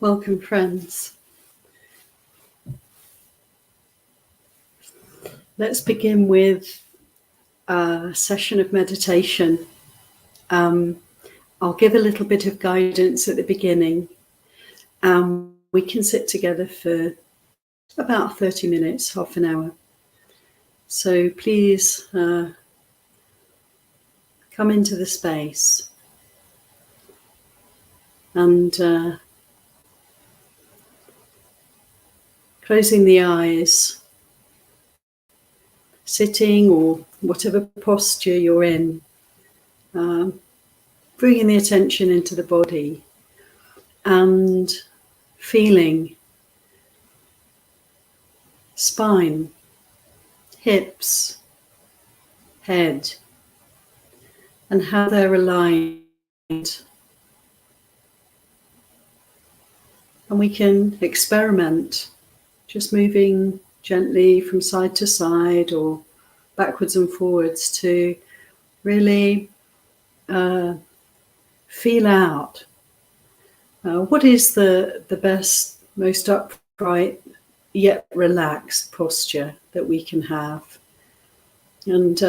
Welcome, friends. Let's begin with a session of meditation. I'll give a little bit of guidance at the beginning. We can sit together for about 30 minutes, half an hour. So please come into the space and closing the eyes, sitting or whatever posture you're in, bringing the attention into the body and feeling spine, hips, head, and how they're aligned. And we can experiment, just moving gently from side to side or backwards and forwards to really feel out what is the best, most upright yet relaxed posture that we can have. And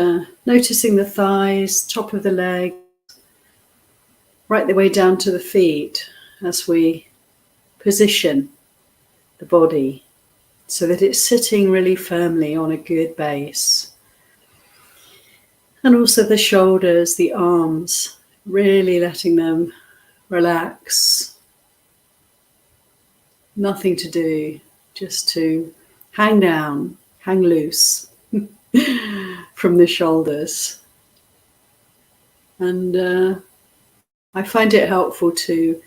noticing the thighs, top of the leg, right the way down to the feet as we position the body so that it's sitting really firmly on a good base. And also the shoulders, the arms, really letting them relax. Nothing to do, just to hang down, hang loose from the shoulders. And I find it helpful to,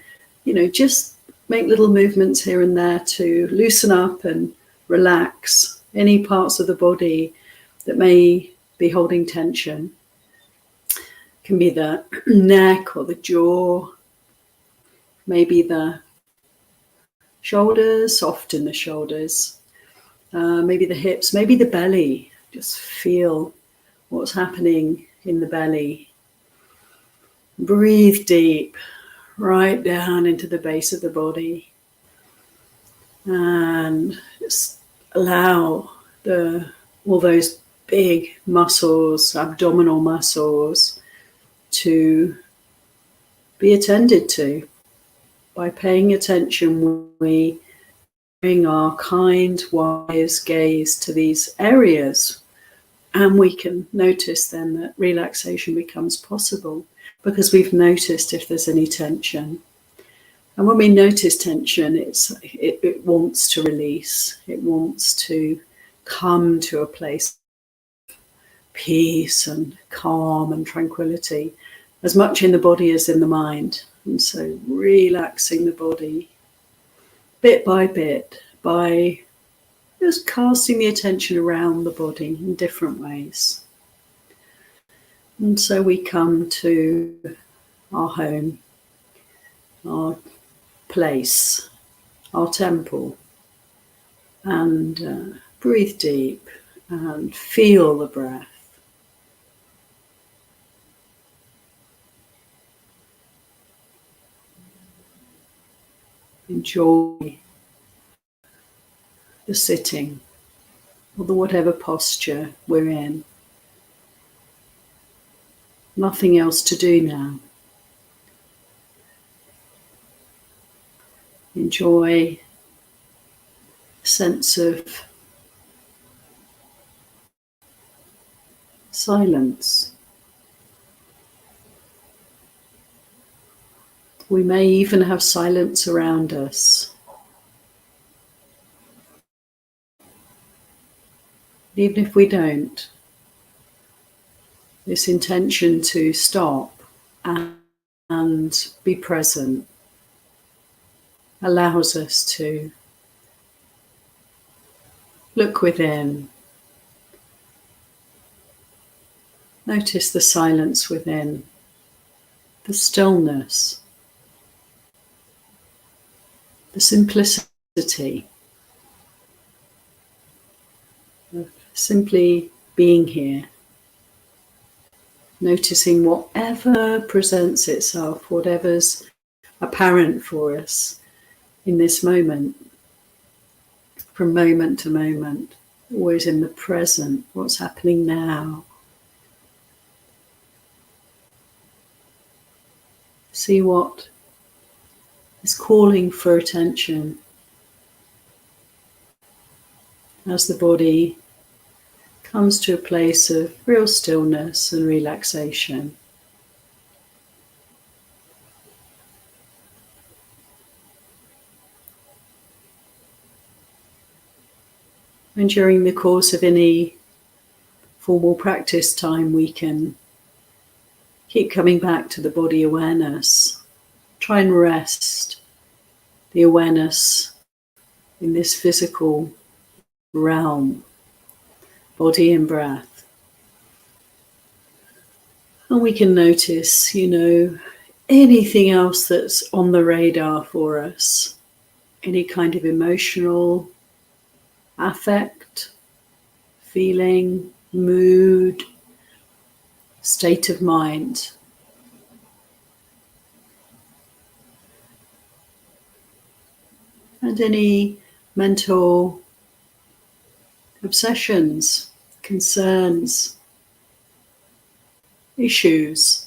just make little movements here and there to loosen up and relax any parts of the body that may be holding tension. It can be the neck or the jaw, maybe the shoulders, soft in the shoulders, maybe the hips, maybe the belly. Just feel what's happening in the belly. Breathe deep, right down into the base of the body, and just allow all those big muscles, abdominal muscles, to be attended to. By paying attention, we bring our kind, wise gaze to these areas, and we can notice then that relaxation becomes possible because we've noticed if there's any tension. And when we notice tension, it wants to release. It wants to come to a place of peace and calm and tranquility, as much in the body as in the mind. And so relaxing the body bit by bit by just casting the attention around the body in different ways. And so we come to our home, our place, our temple, and breathe deep and feel the breath. Enjoy the sitting or the whatever posture we're in. Nothing else to do now. Enjoy a sense of silence. We may even have silence around us. Even if we don't, this intention to stop and be present allows us to look within. Notice the silence within, the stillness, the simplicity of simply being here, noticing whatever presents itself, whatever's apparent for us, in this moment, from moment to moment, always in the present, what's happening now. See what is calling for attention as the body comes to a place of real stillness and relaxation. And during the course of any formal practice time, we can keep coming back to the body awareness. Try and rest the awareness in this physical realm, body and breath. And we can notice, anything else that's on the radar for us, any kind of emotional affect, feeling, mood, state of mind. And any mental obsessions, concerns, issues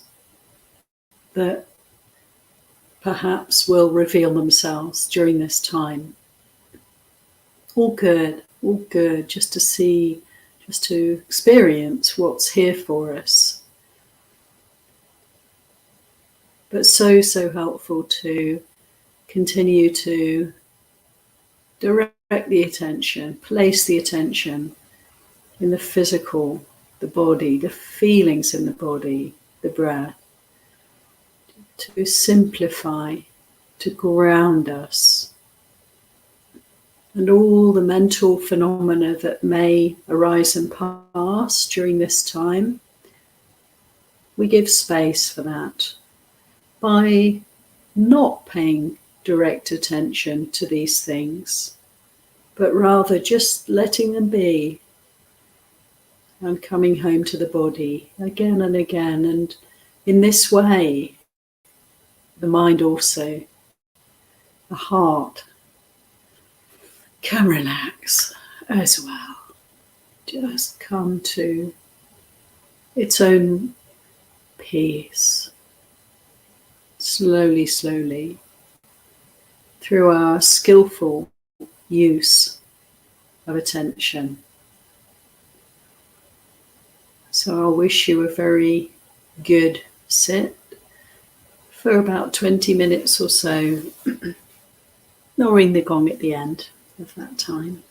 that perhaps will reveal themselves during this time. All good, just to see, just to experience what's here for us. But so helpful to continue to direct the attention, place the attention in the physical, the body, the feelings in the body, the breath, to simplify, to ground us. And all the mental phenomena that may arise and pass during this time, we give space for that by not paying direct attention to these things, but rather just letting them be and coming home to the body again and again. And in this way, the mind also, the heart, can relax as well. Just come to its own peace. Slowly, through our skillful use of attention. So I'll wish you a very good sit for about 20 minutes or so. I'll ring the gong at the end of that time.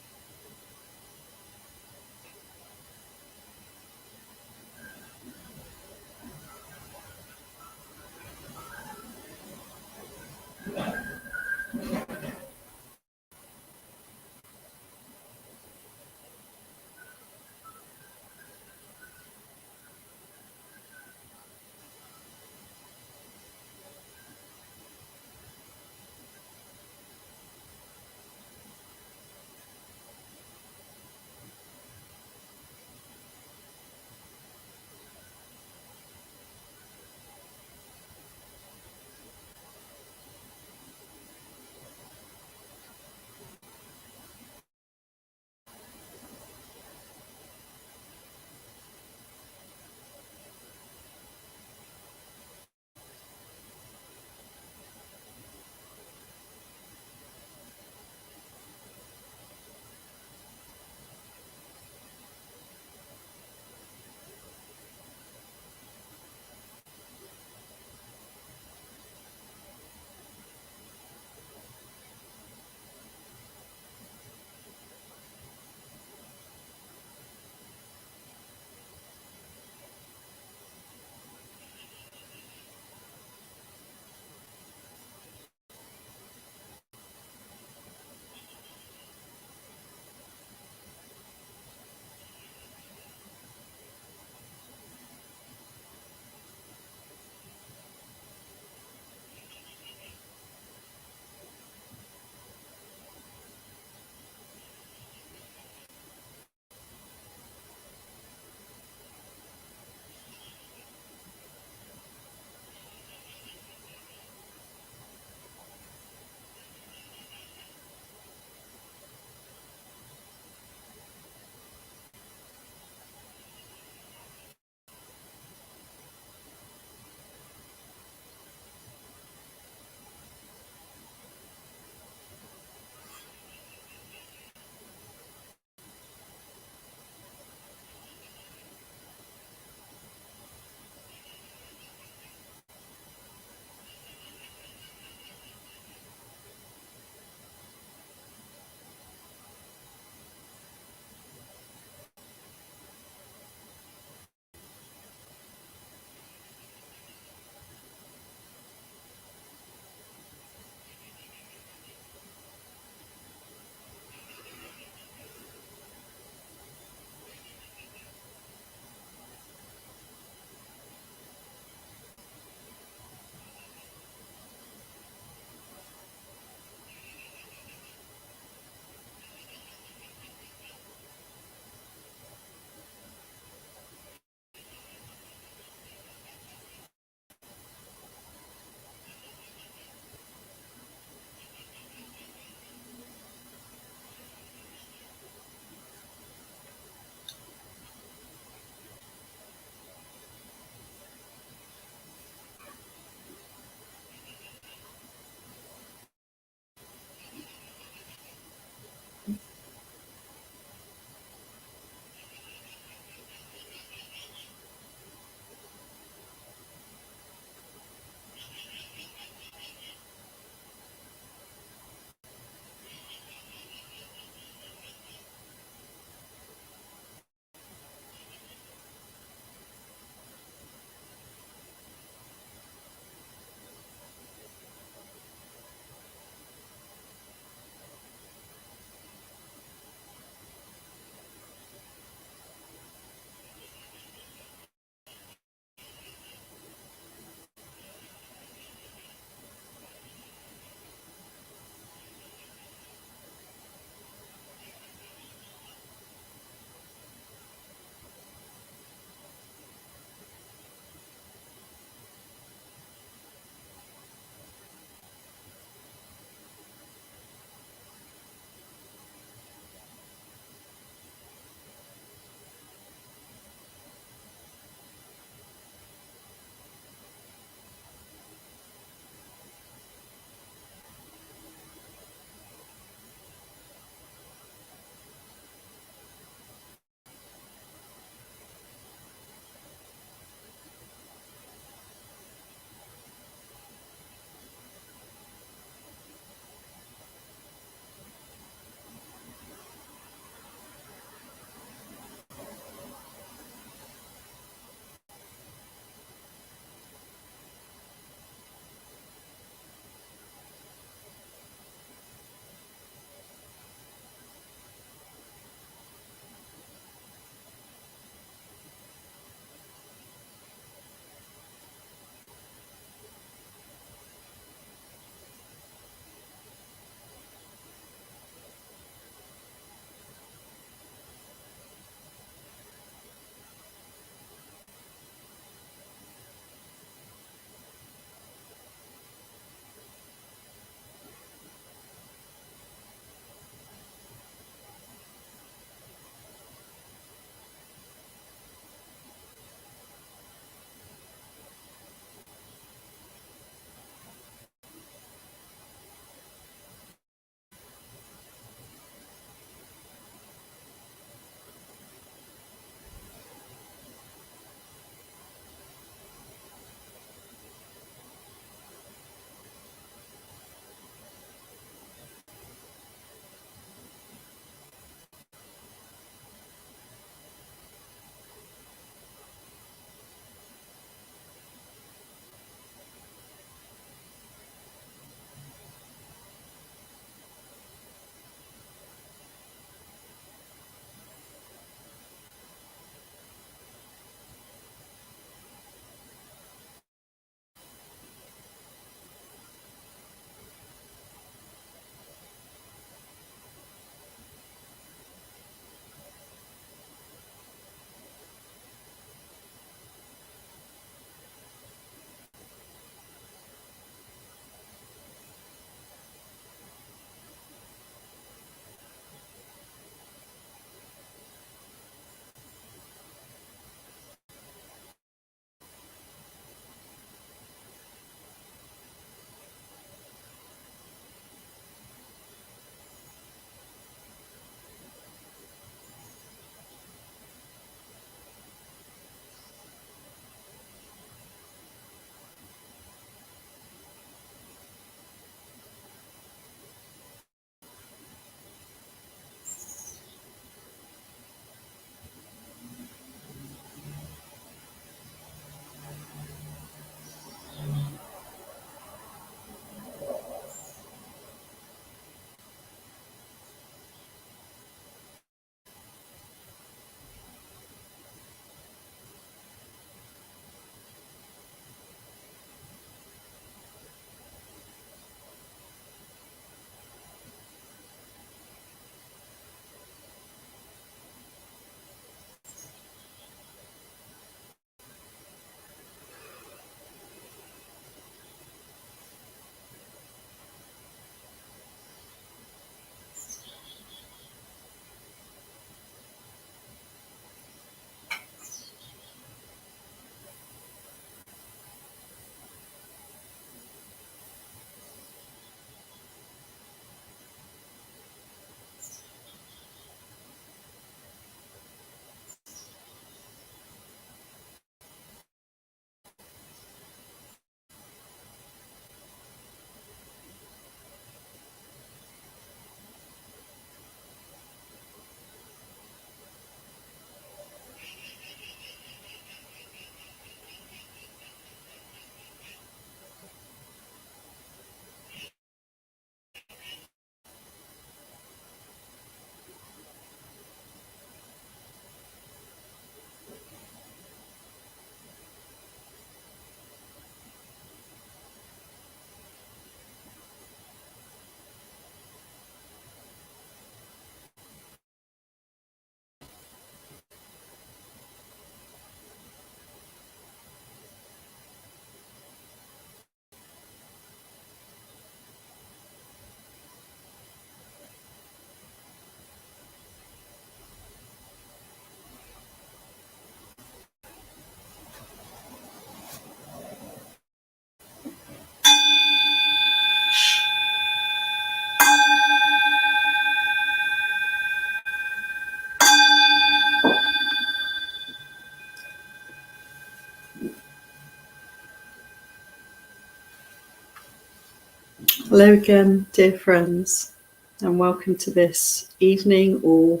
Hello again, dear friends, and welcome to this evening or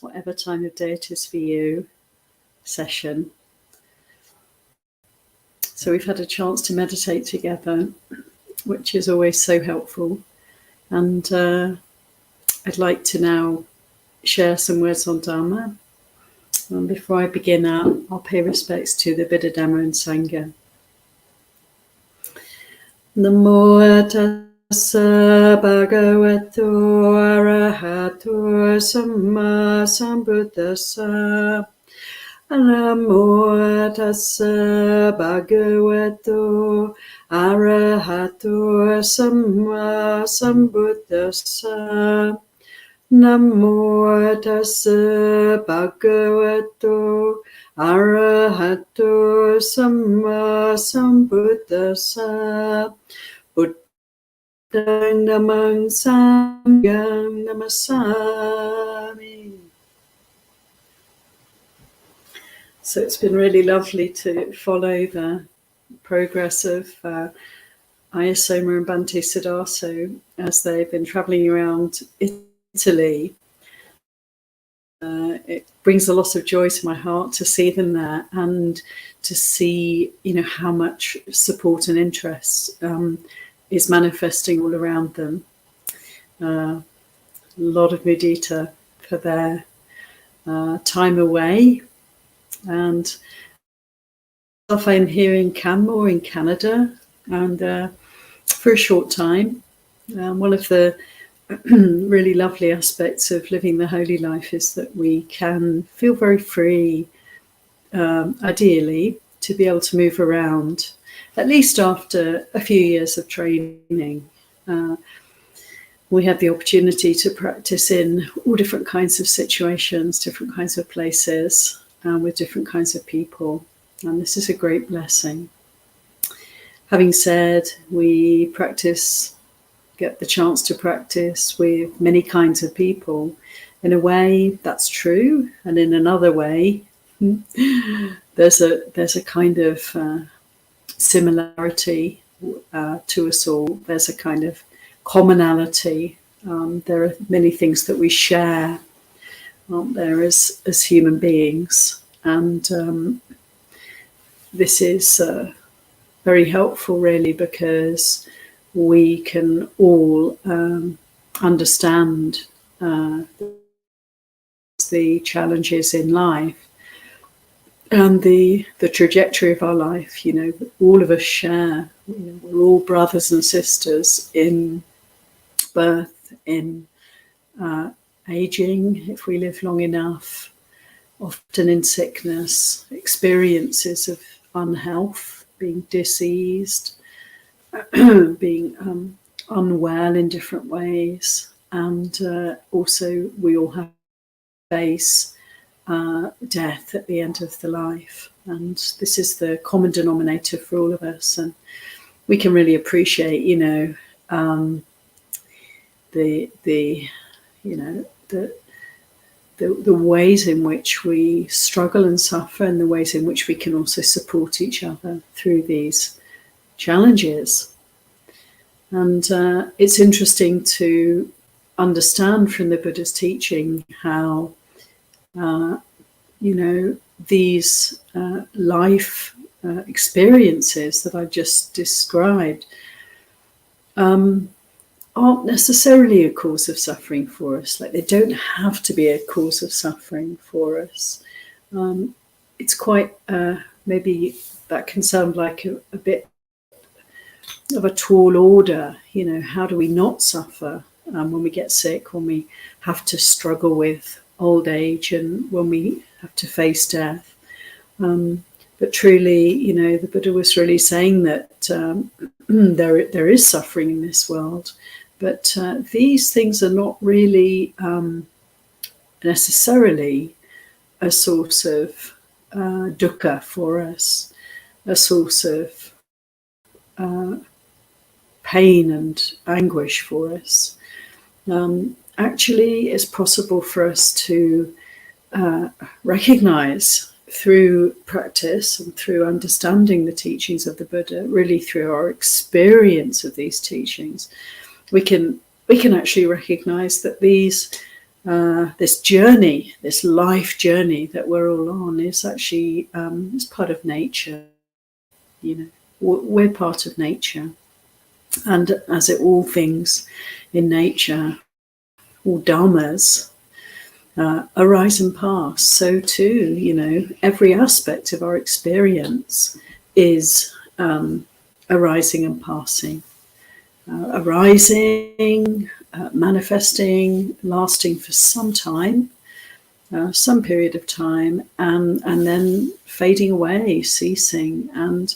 whatever time of day it is for you session. So we've had a chance to meditate together, which is always so helpful. And I'd like to now share some words on Dhamma. And before I begin, I'll pay respects to the Buddha, Dhamma and Sangha. Namo tassa bhagavato arahato samma sambuddhassa. Namo tassa bhagavato arahato samma sambuddhassa. Namo tassa bhagavato arahato samma sambuddhassa. Buddhang namang sanghang namasami. So it's been really lovely to follow the progress of Ayya and Bhante Siddhartha as they've been travelling around Italy. It brings a lot of joy to my heart to see them there and to see, how much support and interest is manifesting all around them. A lot of mudita for their time away. And I'm here in Canmore in Canada, and for a short time. One of the really lovely aspects of living the holy life is that we can feel very free, ideally, to be able to move around, at least after a few years of training. We have the opportunity to practice in all different kinds of situations, different kinds of places, with different kinds of people. And this is a great blessing. Having said, we get the chance to practice with many kinds of people. In a way, that's true. And in another way, there's a kind of similarity to us all. There's a kind of commonality. There are many things that we share, aren't there, as human beings. And this is very helpful, really, because we can all understand the challenges in life and the trajectory of our life. All of us share. We're all brothers and sisters in birth, in aging, if we live long enough, often in sickness, experiences of unhealth, being diseased, being unwell in different ways, and also we all have to face death at the end of the life, and this is the common denominator for all of us. And we can really appreciate, the ways in which we struggle and suffer, and the ways in which we can also support each other through these challenges. And it's interesting to understand from the Buddha's teaching how, these life experiences that I've just described aren't necessarily a cause of suffering for us. Like, they don't have to be a cause of suffering for us. It's quite, maybe that can sound like a bit of a tall order. How do we not suffer when we get sick, when we have to struggle with old age, and when we have to face death? But truly, the Buddha was really saying that there is suffering in this world, but these things are not really necessarily a source of dukkha for us, a source of pain and anguish for us. Actually, it's possible for us to recognize through practice and through understanding the teachings of the Buddha, really through our experience of these teachings, we can actually recognize that this journey, this life journey that we're all on, is actually is part of nature. We're part of nature, and as all things in nature, all dhammas arise and pass. So too, every aspect of our experience is arising and passing, arising, manifesting, lasting for some time, some period of time, and then fading away, ceasing. And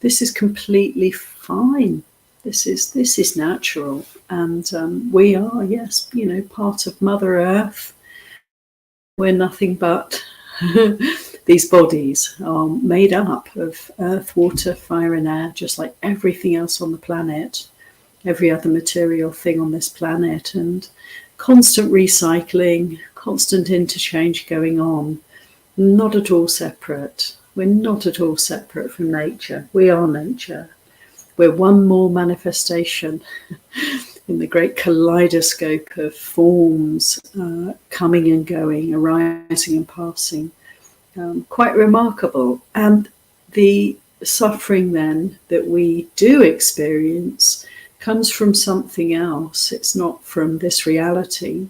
this is completely fine. This is natural, and we are, yes, part of Mother Earth. We're nothing but these bodies are made up of earth, water, fire, and air, just like everything else on the planet, every other material thing on this planet, and constant recycling, constant interchange going on. Not at all separate. We're not at all separate from nature. We are nature. We're one more manifestation in the great kaleidoscope of forms coming and going, arising and passing. Quite remarkable. And the suffering then that we do experience comes from something else. It's not from this reality,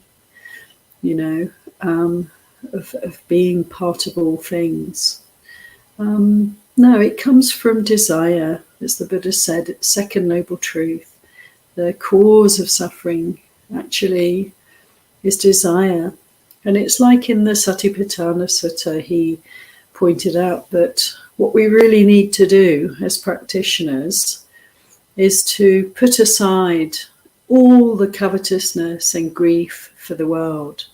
of being part of all things. No, it comes from desire, as the Buddha said, second noble truth. The cause of suffering actually is desire. And it's like in the Satipatthana Sutta, he pointed out that what we really need to do as practitioners is to put aside all the covetousness and grief for the world.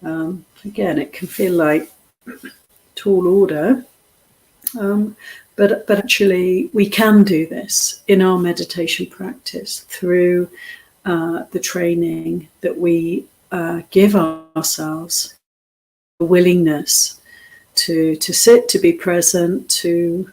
Again, it can feel like tall order, but actually we can do this in our meditation practice through the training that we give ourselves, the willingness to sit, to be present, to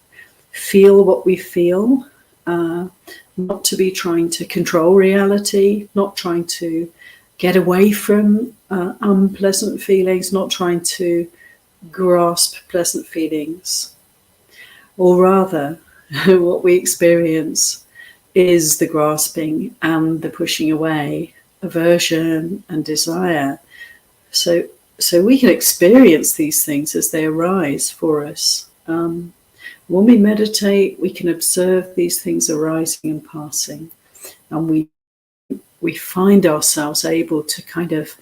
feel what we feel, not to be trying to control reality, not trying to get away from unpleasant feelings, not trying to grasp pleasant feelings. Or rather, what we experience is the grasping and the pushing away, aversion and desire. So we can experience these things as they arise for us. When we meditate, we can observe these things arising and passing, and we find ourselves able to kind of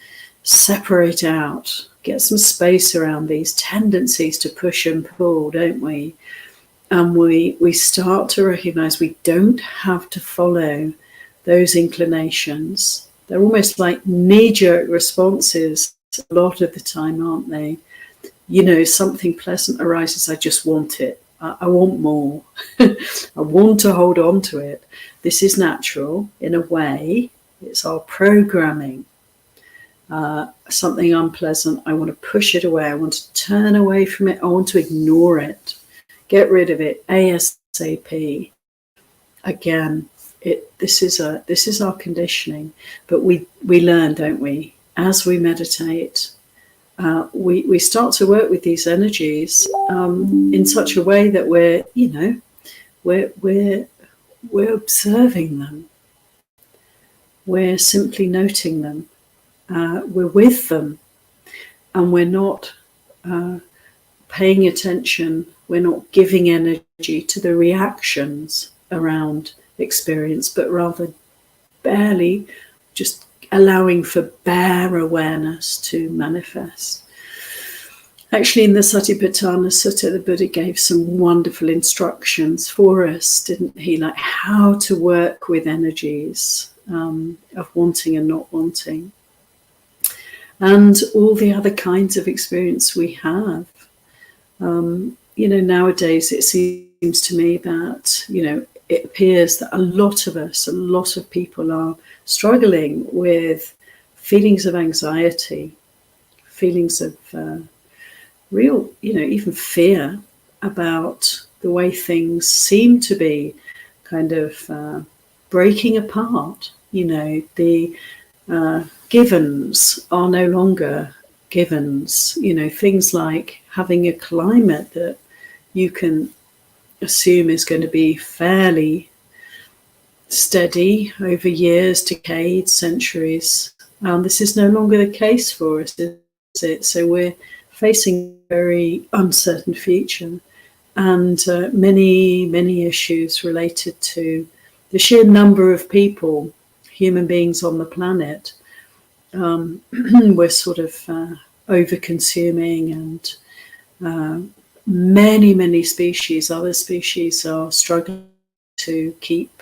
separate out, get some space around these tendencies to push and pull, don't we? And we start to recognize we don't have to follow those inclinations. They're almost like knee-jerk responses a lot of the time, aren't they? Something pleasant arises, I just want it. I want more. I want to hold on to it. This is natural in a way. It's our programming. Something unpleasant, I want to push it away. I want to turn away from it. I want to ignore it. Get rid of it ASAP. Again, this is our conditioning. But we learn, don't we? As we meditate, we start to work with these energies in such a way that we're observing them. We're simply noting them. We're with them, and we're not paying attention. We're not giving energy to the reactions around experience, but rather barely just allowing for bare awareness to manifest. Actually, in the Satipatthana Sutta, the Buddha gave some wonderful instructions for us, didn't he? Like how to work with energies of wanting and not wanting. And all the other kinds of experience we have. Nowadays it seems to me that, it appears that a lot of people are struggling with feelings of anxiety, feelings of real, even fear about the way things seem to be kind of breaking apart. The givens are no longer givens. Things like having a climate that you can assume is going to be fairly steady over years, decades, centuries. This is no longer the case for us, is it? So we're facing a very uncertain future, and many issues related to the sheer number of people, human beings on the planet. We're sort of over-consuming, and many species, other species, are struggling to keep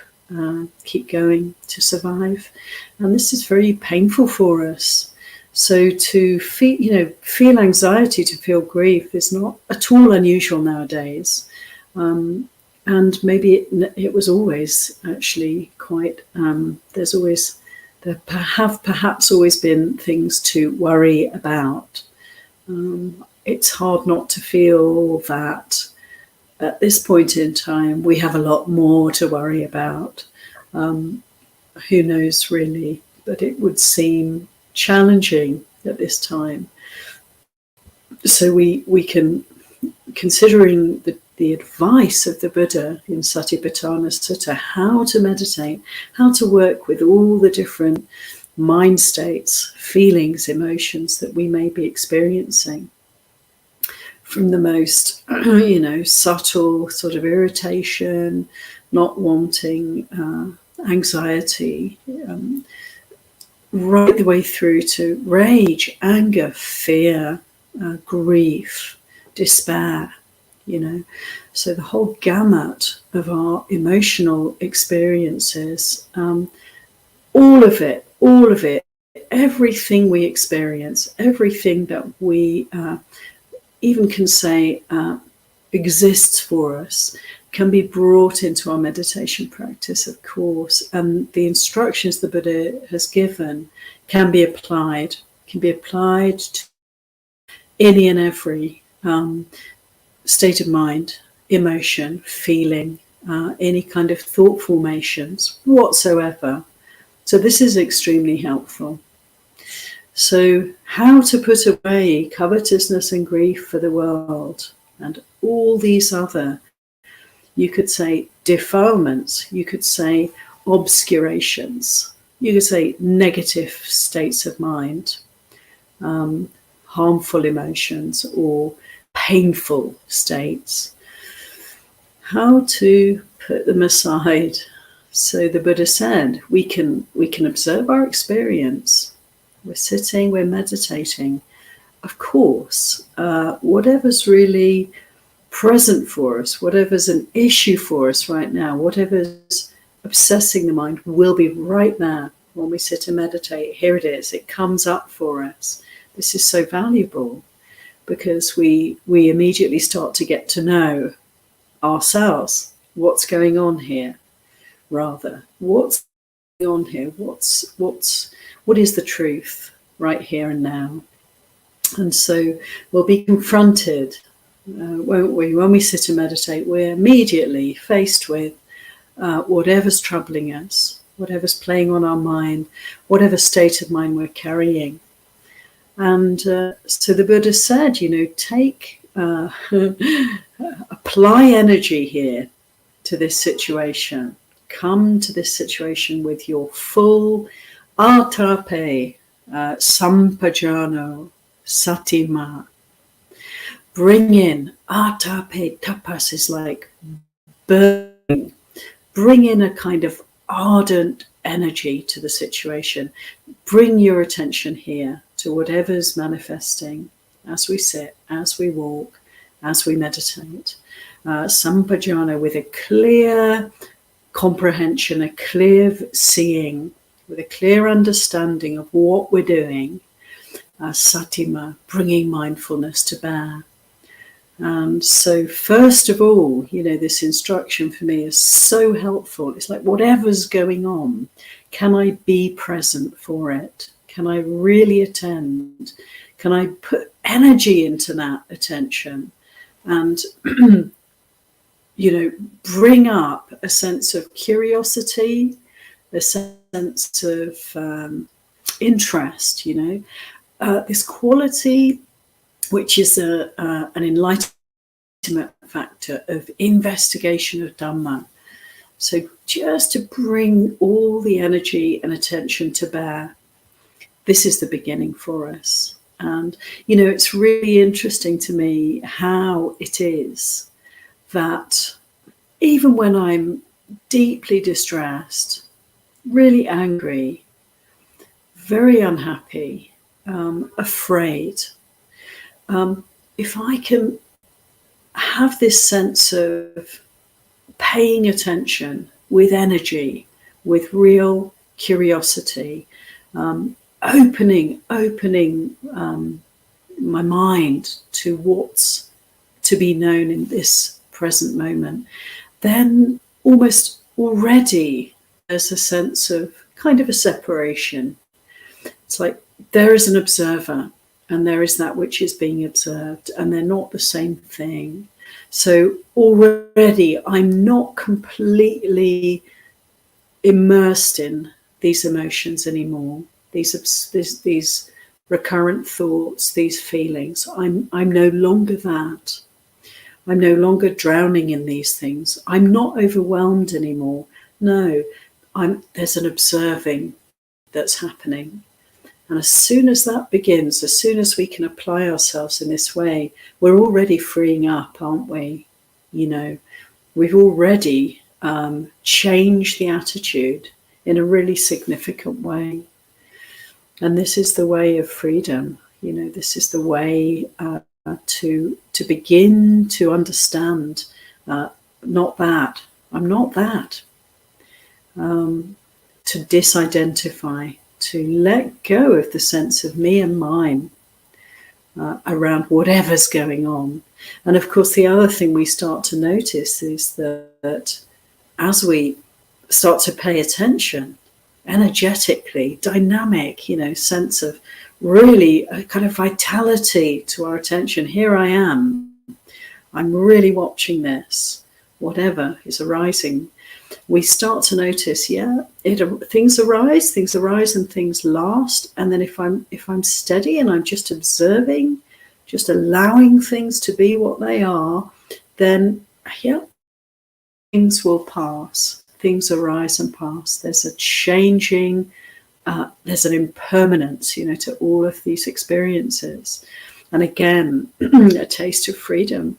going, to survive, and this is very painful for us. So to feel anxiety, to feel grief, is not at all unusual nowadays, and maybe it was always actually quite. There have perhaps always been things to worry about. It's hard not to feel that at this point in time we have a lot more to worry about. Who knows really, but it would seem challenging at this time. So we can, considering the advice of the Buddha in Satipatthana Sutta, how to meditate, how to work with all the different mind states, feelings, emotions that we may be experiencing, from the most subtle sort of irritation, not wanting, anxiety, right the way through to rage, anger, fear, grief, despair. So the whole gamut of our emotional experiences, all of it, everything we experience, everything that we even can say exists for us, can be brought into our meditation practice, of course. And the instructions the Buddha has given can be applied to any and every state of mind, emotion, feeling, any kind of thought formations whatsoever. So this is extremely helpful. So how to put away covetousness and grief for the world and all these other, you could say, defilements, you could say obscurations, you could say negative states of mind, harmful emotions or painful states. How to put them aside. So the Buddha said, we can observe our experience. We're sitting, we're meditating. Of course, whatever's really present for us, whatever's an issue for us right now, whatever's obsessing the mind will be right there when we sit and meditate. Here it is. It comes up for us. This is so valuable because we immediately start to get to know ourselves. What's going on here? Rather, what's going on here? What is the truth right here and now? And so we'll be confronted, won't we? When we sit and meditate, we're immediately faced with whatever's troubling us, whatever's playing on our mind, whatever state of mind we're carrying. And so the Buddha said, take, apply energy here to this situation. Come to this situation with your full atape, sampajano, satima. Bring in, atape, tapas is like burning. Bring in a kind of ardent energy to the situation. Bring your attention here to whatever's manifesting as we sit, as we walk, as we meditate. Sampajana, with a clear comprehension, a clear seeing, with a clear understanding of what we're doing. Satima, bringing mindfulness to bear. So first of all, this instruction for me is so helpful. It's like whatever's going on, can I be present for it? Can I really attend? Can I put energy into that attention and, bring up a sense of curiosity, a sense of interest, this quality which is an enlightenment factor of investigation of dhamma. So just to bring all the energy and attention to bear, this is the beginning for us. And, it's really interesting to me how it is that even when I'm deeply distressed, really angry, very unhappy, afraid, if I can have this sense of paying attention with energy, with real curiosity, opening my mind to what's to be known in this present moment, then almost already there's a sense of kind of a separation. It's like there is an observer and there is that which is being observed, and they're not the same thing. So already I'm not completely immersed in these emotions anymore, these recurrent thoughts, these feelings. I'm no longer that. I'm no longer drowning in these things. I'm not overwhelmed anymore. No, there's an observing that's happening. And as soon as that begins, as soon as we can apply ourselves in this way, we're already freeing up, aren't we? We've already changed the attitude in a really significant way. And this is the way of freedom. This is the way to begin to understand, not that, I'm not that. To disidentify, to let go of the sense of me and mine around whatever's going on. And of course, the other thing we start to notice is that as we start to pay attention, energetically, dynamic, sense of really a kind of vitality to our attention. Here I am. I'm really watching this, whatever is arising. We start to notice, things arise and things last. And then if I'm steady and I'm just observing, just allowing things to be what they are, then things will pass. Things arise and pass. There's a changing, there's an impermanence, to all of these experiences. And again, a taste of freedom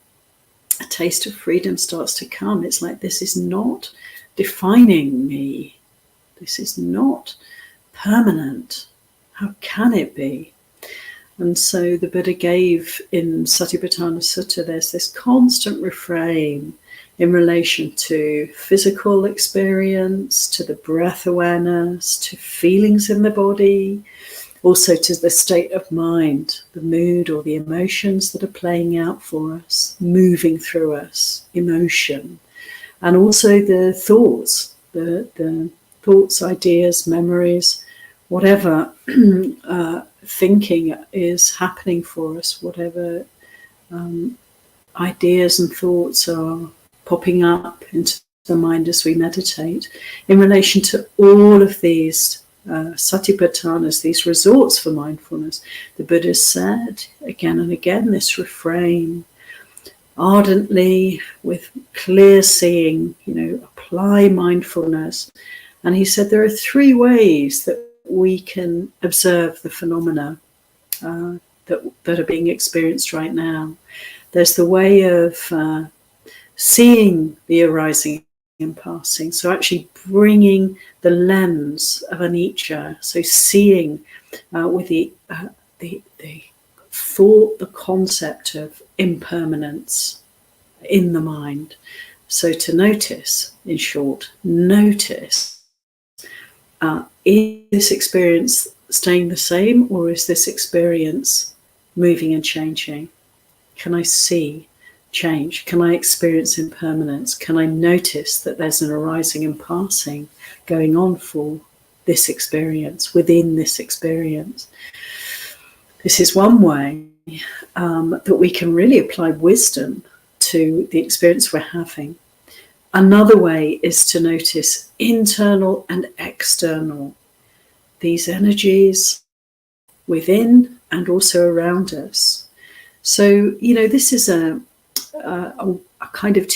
starts to come. It's like, this is not defining me. This is not permanent. How can it be? And so the Buddha gave in Satipatthana Sutta, there's this constant refrain in relation to physical experience, to the breath awareness, to feelings in the body, also to the state of mind, the mood or the emotions that are playing out for us, moving through us, emotion, and also the thoughts, the thoughts, ideas, memories, whatever thinking is happening for us, whatever ideas and thoughts are popping up into the mind as we meditate, in relation to all of these satipatthanas, these resorts for mindfulness. The Buddha said again and again this refrain, ardently, with clear seeing, apply mindfulness. And he said there are three ways that we can observe the phenomena that are being experienced right now. There's the way of seeing the arising and passing, so actually bringing the lens of anicca, so seeing with the thought, the concept of impermanence in the mind. So to notice, in short, notice, is this experience staying the same, or is this experience moving and changing? Can I see change? Can I experience impermanence? Can I notice that there's an arising and passing going on for this experience, within this experience? This is one way that we can really apply wisdom to the experience we're having. Another way is to notice internal and external, these energies within and also around us. So, this is a kind of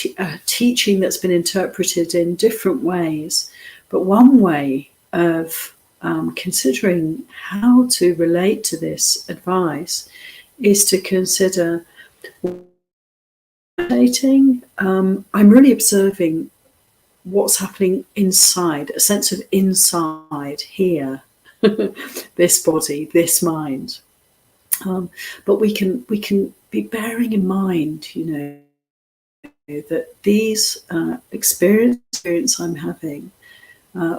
teaching that's been interpreted in different ways. But one way of considering how to relate to this advice is to consider meditating. I'm really observing what's happening inside, a sense of inside here, this body, this mind. But we can be bearing in mind, that these experience I'm having,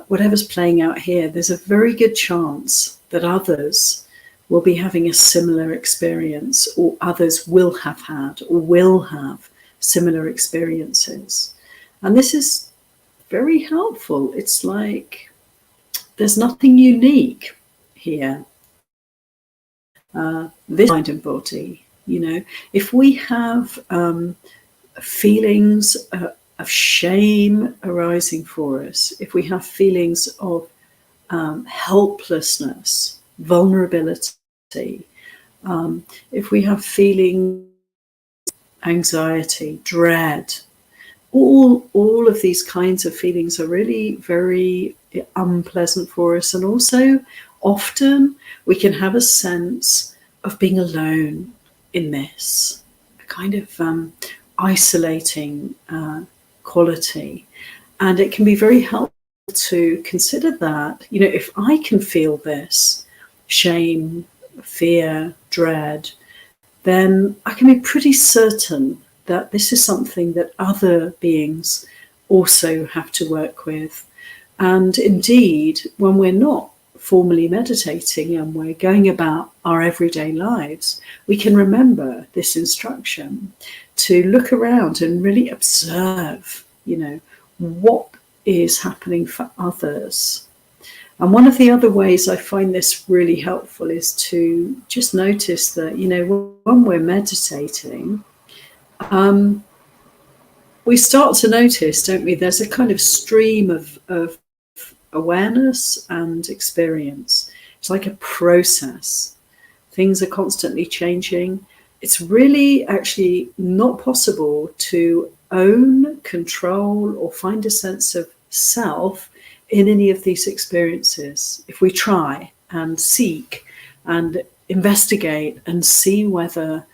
whatever's playing out here, there's a very good chance that others will be having a similar experience, or others will have had or will have similar experiences. And this is very helpful. It's like there's nothing unique here. This mind and body, if we have feelings of shame arising for us, if we have feelings of helplessness, vulnerability, if we have feelings, anxiety, dread, all of these kinds of feelings are really very unpleasant for us. And also often we can have a sense of being alone in this, a kind of isolating quality. And it can be very helpful to consider that, if I can feel this shame, fear, dread, then I can be pretty certain that this is something that other beings also have to work with. And indeed, when we're not formally meditating and we're going about our everyday lives, we can remember this instruction to look around and really observe, what is happening for others. And one of the other ways I find this really helpful is to just notice that, when we're meditating, we start to notice, don't we, there's a kind of stream of awareness and experience. It's like a process. Things are constantly changing. It's really actually not possible to own, control, or find a sense of self in any of these experiences. If we try and seek and investigate and see whether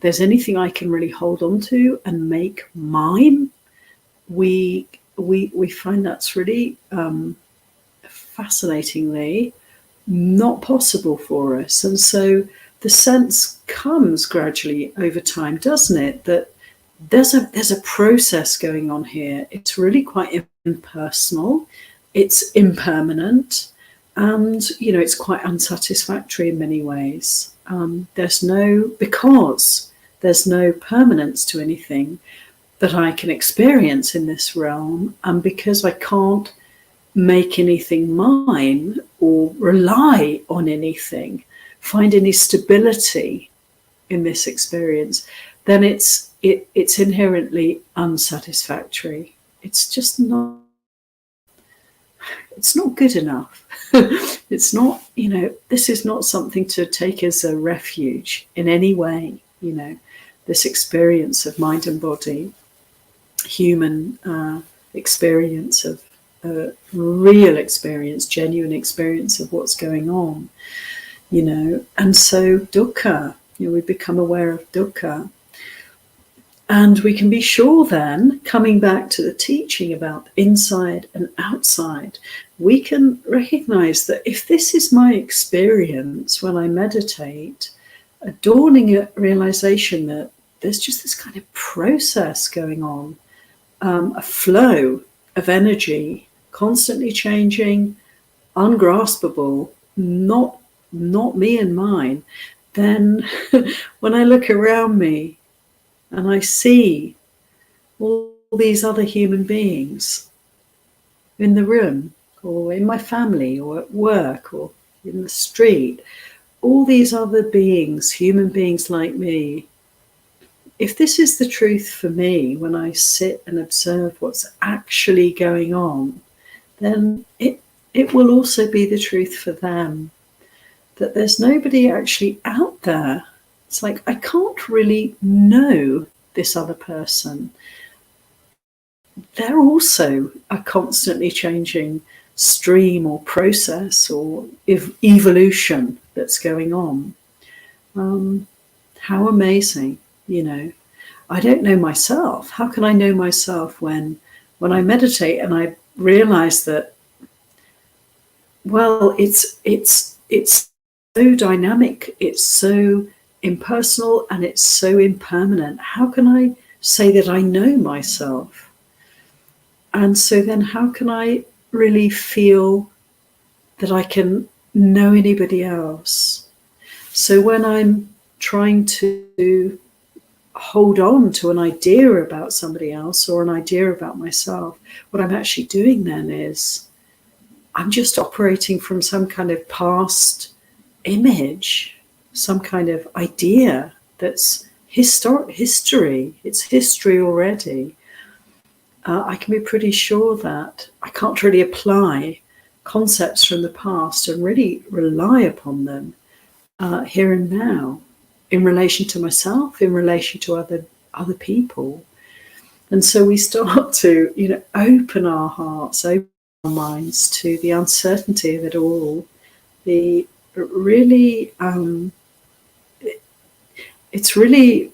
there's anything I can really hold on to and make mine, we find that's really fascinatingly not possible for us. And so the sense comes gradually over time, doesn't it, that there's a process going on here. It's really quite impersonal, it's impermanent, and it's quite unsatisfactory in many ways. Because there's no permanence to anything that I can experience in this realm, and because I can't make anything mine or rely on anything, find any stability in this experience, then it's inherently unsatisfactory. It's just not. It's not good enough. It's not. This is not something to take as a refuge in any way. This experience of mind and body, human experience of real experience, genuine experience of what's going on. And so dukkha. We become aware of dukkha. And we can be sure then, coming back to the teaching about inside and outside, we can recognize that if this is my experience when I meditate, a dawning realization that there's just this kind of process going on, a flow of energy, constantly changing, ungraspable, not me and mine, then when I look around me, and I see all these other human beings in the room, or in my family, or at work, or in the street, all these other beings, human beings like me, if this is the truth for me when I sit and observe what's actually going on, then it will also be the truth for them. That there's nobody actually out there. It's like, I can't really know this other person. They're also a constantly changing stream or process or evolution that's going on. How amazing, you know. I don't know myself. How can I know myself when I meditate and I realize that, well, it's so dynamic, it's so impersonal, and it's so impermanent. How can I say that I know myself? And so then how can I really feel that I can know anybody else? So when I'm trying to hold on to an idea about somebody else or an idea about myself, what I'm actually doing then is I'm just operating from some kind of past image, some kind of idea that's history. It's history already. I can be pretty sure that I can't really apply concepts from the past and really rely upon them here and now in relation to myself, in relation to other people. And so we start to, open our hearts, open our minds to the uncertainty of it all. The really, it's really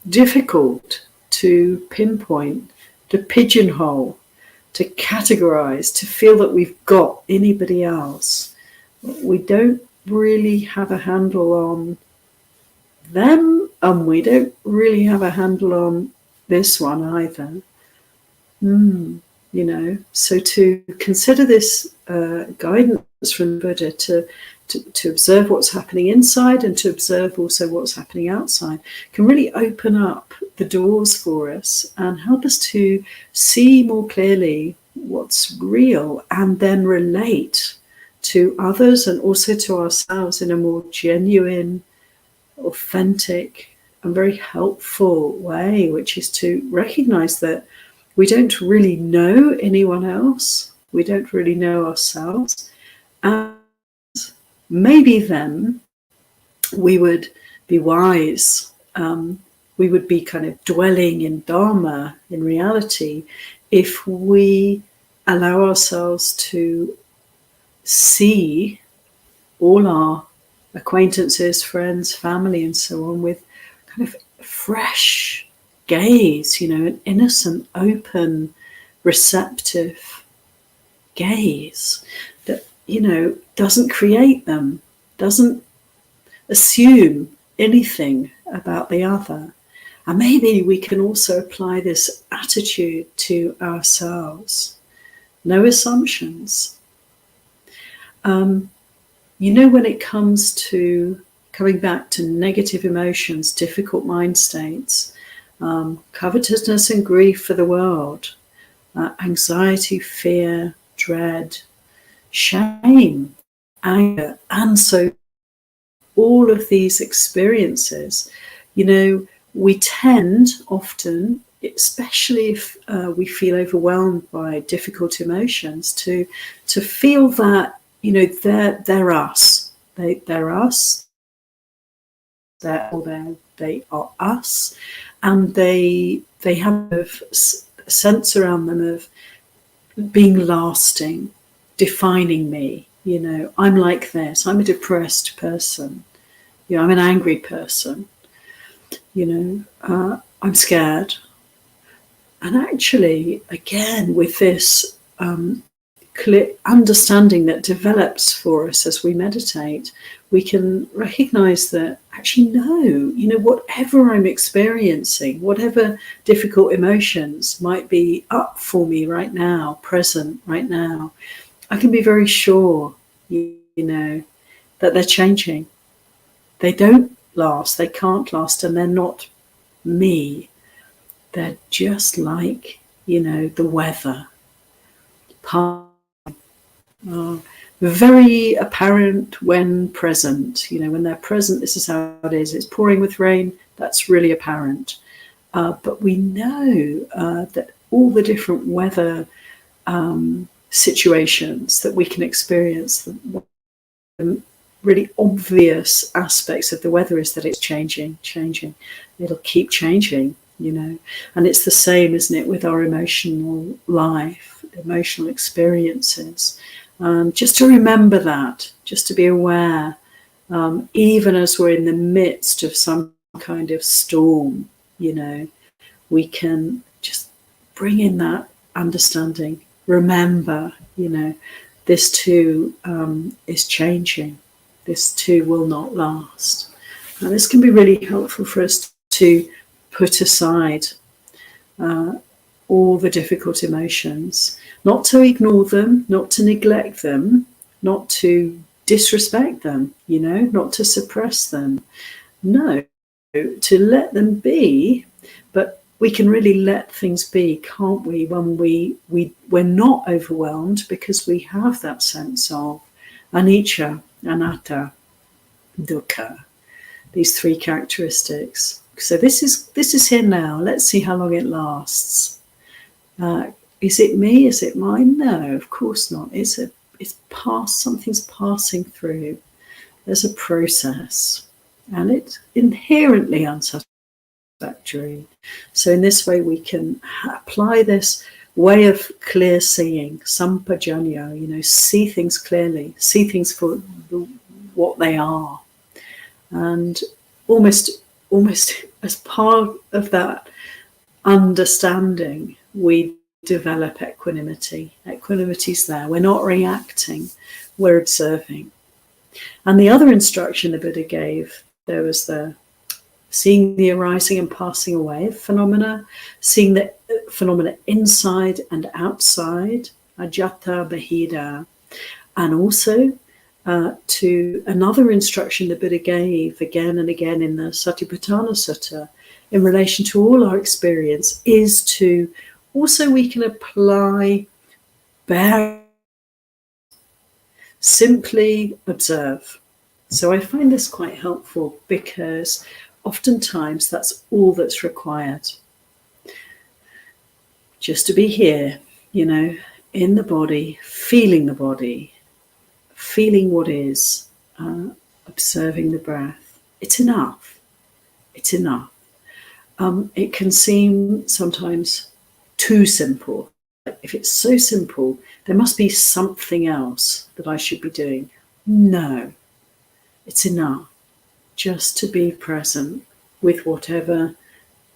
difficult to pinpoint, to pigeonhole, to categorize, to feel that we've got anybody else. We don't really have a handle on them, and we don't really have a handle on this one either. So to consider this guidance from Buddha to observe what's happening inside and to observe also what's happening outside can really open up the doors for us and help us to see more clearly what's real and then relate to others and also to ourselves in a more genuine, authentic and very helpful way, which is to recognize that we don't really know anyone else, we don't really know ourselves, and maybe then we would be wise, we would be kind of dwelling in dhamma, in reality, if we allow ourselves to see all our acquaintances, friends, family, and so on with kind of fresh gaze, an innocent, open, receptive gaze that, doesn't create them, doesn't assume anything about the other. And maybe we can also apply this attitude to ourselves. No assumptions. When it comes to coming back to negative emotions, difficult mind states, covetousness and grief for the world, anxiety, fear, dread, shame, anger, and so all of these experiences, we tend often, especially if we feel overwhelmed by difficult emotions, to feel that, they're us. They're us. They are us, and they have a sense around them of being lasting, defining me. I'm like this. I'm a depressed person. I'm an angry person. I'm scared. And actually, again, with this clear understanding that develops for us as we meditate, we can recognize that actually, no, whatever I'm experiencing, whatever difficult emotions might be up for me right now, present right now, I can be very sure, that they're changing. They don't last, they can't last, and they're not me. They're just like, the weather. very apparent when present. When they're present, this is how it is. It's pouring with rain, that's really apparent. But we know that all the different weather situations that we can experience, the really obvious aspects of the weather is that it's changing. It'll keep changing, and it's the same, isn't it, with our emotional life, emotional experiences. Just to remember that, just to be aware, even as we're in the midst of some kind of storm, we can just bring in that understanding. Remember, this too is changing. This too will not last. And this can be really helpful for us to put aside all the difficult emotions, not to ignore them, not to neglect them, not to disrespect them, not to suppress them. No, to let them be, but we can really let things be, can't we, when we're not overwhelmed, because we have that sense of anicca, anatta, dukkha, these three characteristics. So this is here now. Let's see how long it lasts. Is it me? Is it mine? No, of course not. It's past. Something's passing through. There's a process, and it's inherently unsatisfactory. So in this way, we can apply this way of clear seeing, sampajanya. See things clearly, see things for what they are, and almost as part of that understanding, we develop equanimity. Equanimity's there. We're not reacting, we're observing. And the other instruction the Buddha gave, there was the seeing the arising and passing away of phenomena, seeing the phenomena inside and outside, ajata bahida, and also to another instruction the Buddha gave again and again in the Satipatthana Sutta in relation to all our experience, is to also we can apply simply observe. So I find this quite helpful, because oftentimes that's all that's required. Just to be here, in the body, feeling what is, observing the breath. It's enough. It's enough. It can seem sometimes too simple. If it's so simple, there must be something else that I should be doing. No, it's enough just to be present with whatever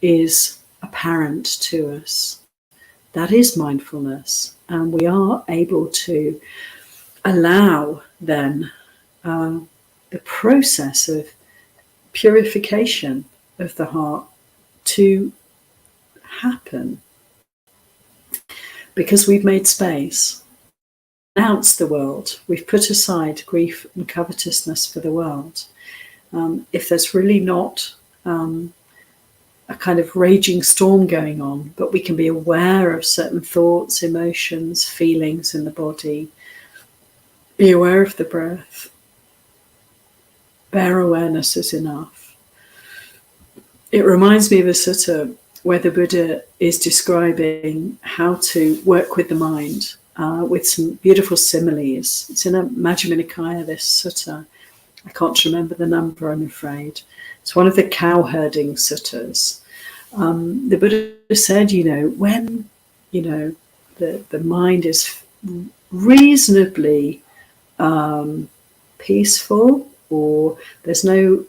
is apparent to us. That is mindfulness, and we are able to allow then the process of purification of the heart to happen, because we've made space, announced the world, we've put aside grief and covetousness for the world. If there's really not a kind of raging storm going on, but we can be aware of certain thoughts, emotions, feelings in the body, be aware of the breath, bare awareness is enough. It reminds me of a sutta where the Buddha is describing how to work with the mind with some beautiful similes. It's in a Majjhima Nikaya, this sutta. I can't remember the number, I'm afraid. It's one of the cow herding suttas. The Buddha said, when, the mind is reasonably peaceful, or there's no,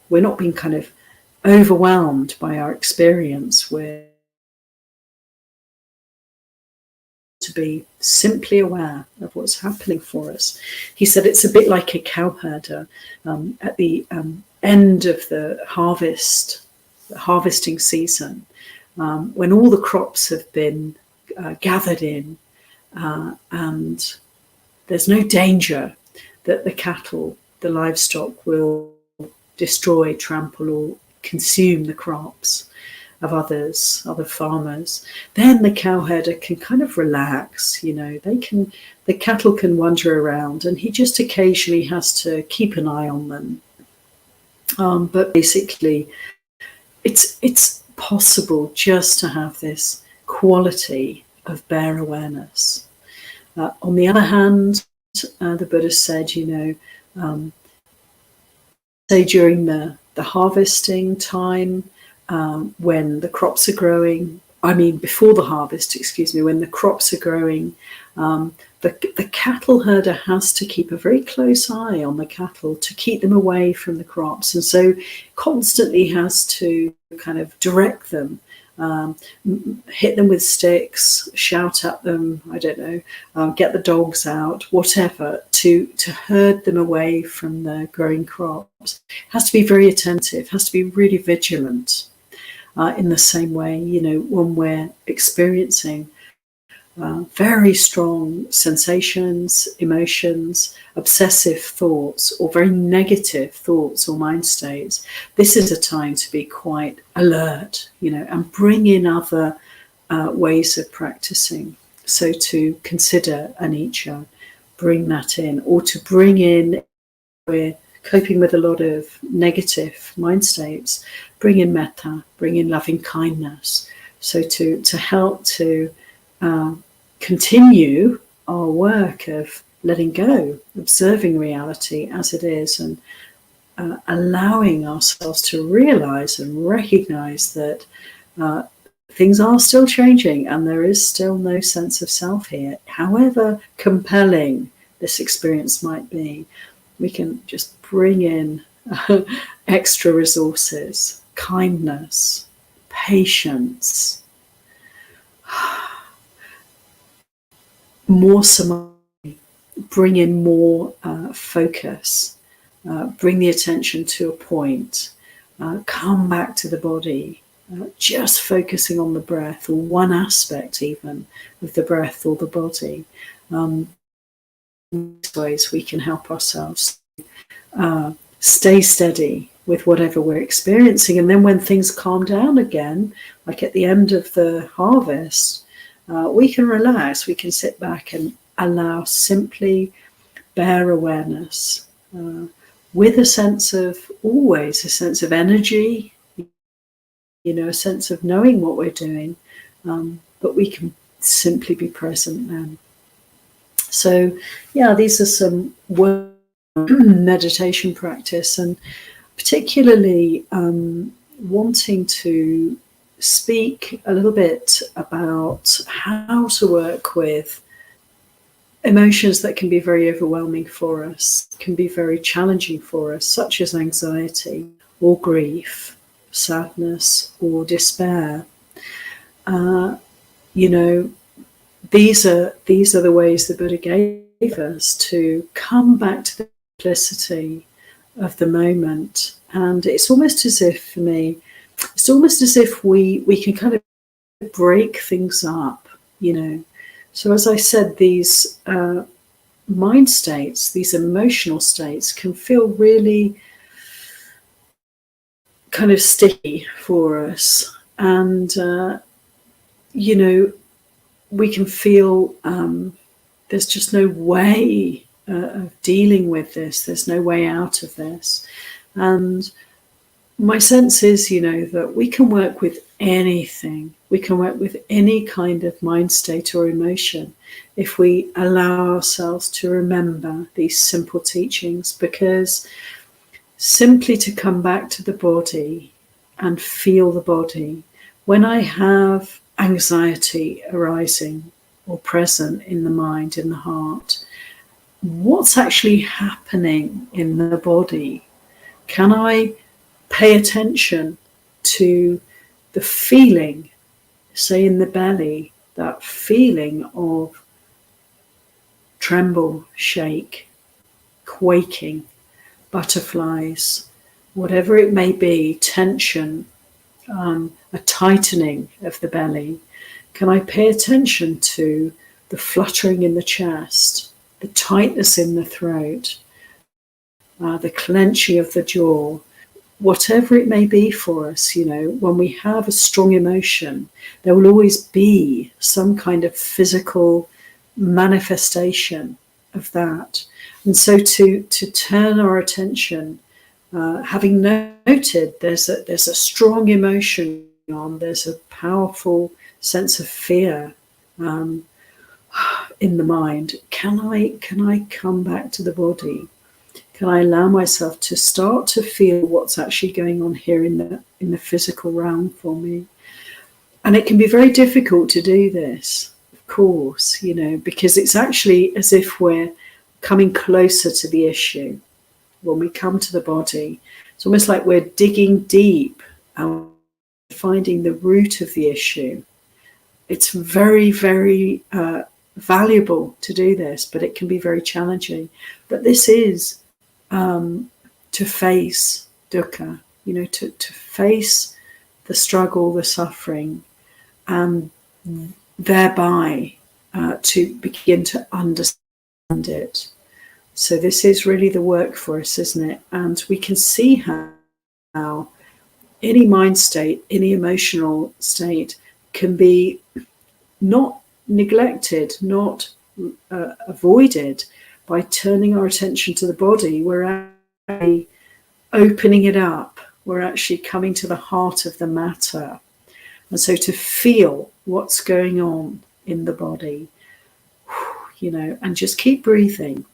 we're not being kind of overwhelmed by our experience, we're to be simply aware of what's happening for us. He said it's a bit like a cowherder at the end of the harvesting season, when all the crops have been gathered in, and there's no danger that the cattle, the livestock will destroy, trample or consume the crops. others, other farmers, then the cowherder can kind of relax. The cattle can wander around, and he just occasionally has to keep an eye on them. But basically, it's possible just to have this quality of bare awareness. On the other hand, the Buddha said, say during the harvesting time, when the crops are growing, before the harvest, when the crops are growing, the cattle herder has to keep a very close eye on the cattle to keep them away from the crops, and so constantly has to kind of direct them, hit them with sticks, shout at them, I don't know, get the dogs out, whatever, to herd them away from the growing crops. Has to be very attentive, has to be really vigilant. In the same way, when we're experiencing very strong sensations, emotions, obsessive thoughts, or very negative thoughts or mind states, this is a time to be quite alert, and bring in other ways of practicing. So to consider anicca, bring that in, or to bring in, we're coping with a lot of negative mind states, bring in metta, bring in loving kindness. So to help to continue our work of letting go, observing reality as it is, and allowing ourselves to realize and recognize that things are still changing and there is still no sense of self here. However compelling this experience might be, we can just bring in extra resources, kindness, patience, more samadhi, bring in more focus, bring the attention to a point, come back to the body, just focusing on the breath, or one aspect even of the breath or the body. In these ways we can help ourselves stay steady with whatever we're experiencing, and then when things calm down again, like at the end of the harvest, we can relax, we can sit back and allow simply bare awareness, with a sense of, always a sense of energy, a sense of knowing what we're doing, but we can simply be present then. So these are some meditation practice, and particularly wanting to speak a little bit about how to work with emotions that can be very overwhelming for us, can be very challenging for us, such as anxiety or grief, sadness or despair. These are the ways the Buddha gave us to come back to the simplicity of the moment. And it's almost as if, for me, it's almost as if we can kind of break things up, So as I said, these mind states, these emotional states can feel really kind of sticky for us. And, we can feel there's just no way of dealing with this. There's no way out of this. And my sense is, that we can work with anything. We can work with any kind of mind state or emotion if we allow ourselves to remember these simple teachings, because simply to come back to the body and feel the body. When I have anxiety arising or present in the mind, in the heart, what's actually happening in the body? Can I pay attention to the feeling, say in the belly, that feeling of tremble, shake, quaking, butterflies, whatever it may be, tension, a tightening of the belly? Can I pay attention to the fluttering in the chest, the tightness in the throat, the clenching of the jaw? whatever it may be for us, when we have a strong emotion, there will always be some kind of physical manifestation of that. And so to turn our attention, having noted there's a strong emotion on, there's a powerful sense of fear in the mind. Can I come back to the body? Can I allow myself to start to feel what's actually going on here in the physical realm for me? And it can be very difficult to do this, of course, because it's actually as if we're coming closer to the issue. When we come to the body, it's almost like we're digging deep and finding the root of the issue. It's very, very valuable to do this, but it can be very challenging. But this is to face dukkha, to face the struggle, the suffering, and thereby to begin to understand it. So this is really the work for us, isn't it? And we can see how any mind state, any emotional state can be not neglected, not avoided by turning our attention to the body. We're actually opening it up. We're actually coming to the heart of the matter. And so to feel what's going on in the body, and just keep breathing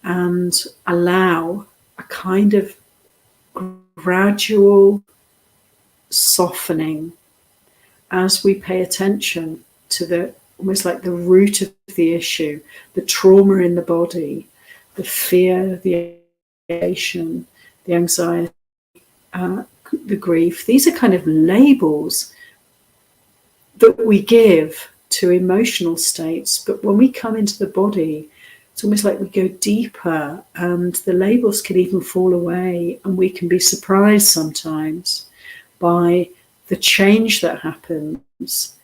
and allow a kind of gradual softening as we pay attention to almost like the root of the issue, the trauma in the body, the fear, the agitation, the anxiety, the grief. These are kind of labels that we give to emotional states, but when we come into the body, it's almost like we go deeper and the labels can even fall away, and we can be surprised sometimes by the change that happens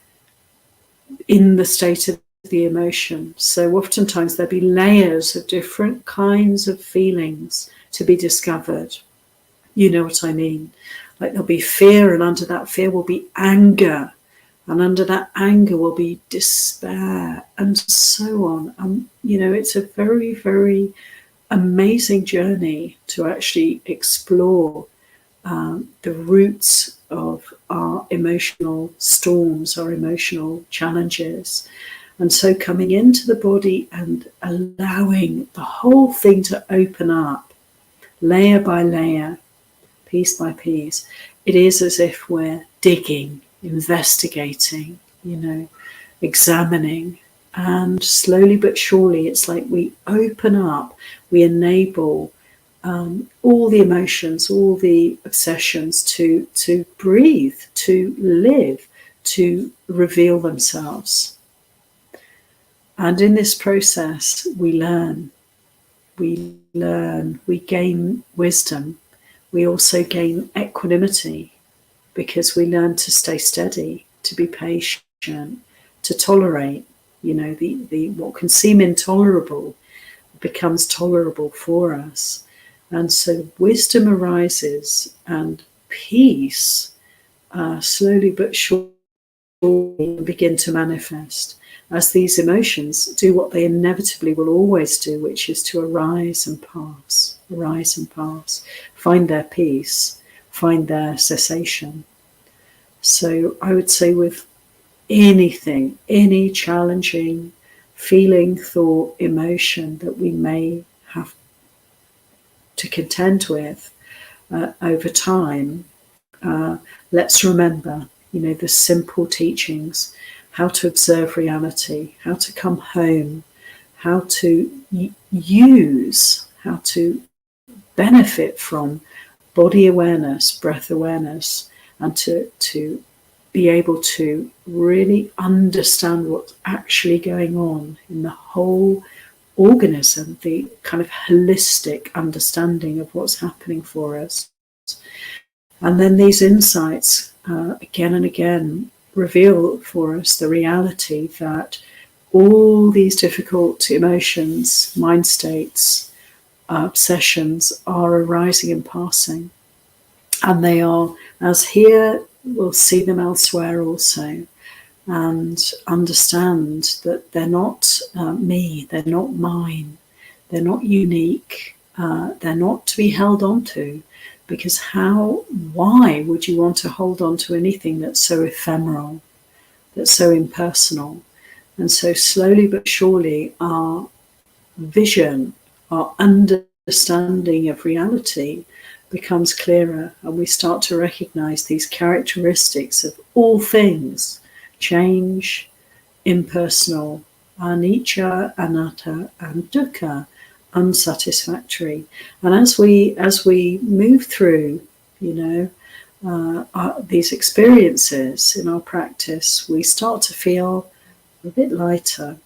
in the state of the emotion. So oftentimes there'll be layers of different kinds of feelings to be discovered. You know what I mean? Like there'll be fear, and under that fear will be anger, and under that anger will be despair, and so on. It's a very, very amazing journey to actually explore the roots of our emotional storms, our emotional challenges. And so coming into the body and allowing the whole thing to open up, layer by layer, piece by piece, it is as if we're digging, investigating, examining. And slowly but surely, it's like we open up, we enable all the emotions, all the obsessions to breathe, to live, to reveal themselves. And in this process, we learn, we gain wisdom. We also gain equanimity, because we learn to stay steady, to be patient, to tolerate. The what can seem intolerable becomes tolerable for us. And so wisdom arises, and peace slowly but surely begin to manifest as these emotions do what they inevitably will always do, which is to arise and pass, find their peace, find their cessation. So I would say with anything, any challenging feeling, thought, emotion that we may have to contend with over time, let's remember, the simple teachings, how to observe reality, how to come home, how to use, how to benefit from body awareness, breath awareness, and to be able to really understand what's actually going on in the whole organism, the kind of holistic understanding of what's happening for us. And then these insights again and again reveal for us the reality that all these difficult emotions, mind states, obsessions are arising and passing. And they are, as here, we'll see them elsewhere also, and understand that they're not me, they're not mine, they're not unique, they're not to be held on to, because why would you want to hold on to anything that's so ephemeral, that's so impersonal? And so slowly but surely our vision, our understanding of reality becomes clearer, and we start to recognize these characteristics of all things: change, impersonal, anicca, anatta, and dukkha, unsatisfactory. And as we move through, these experiences in our practice, we start to feel a bit lighter.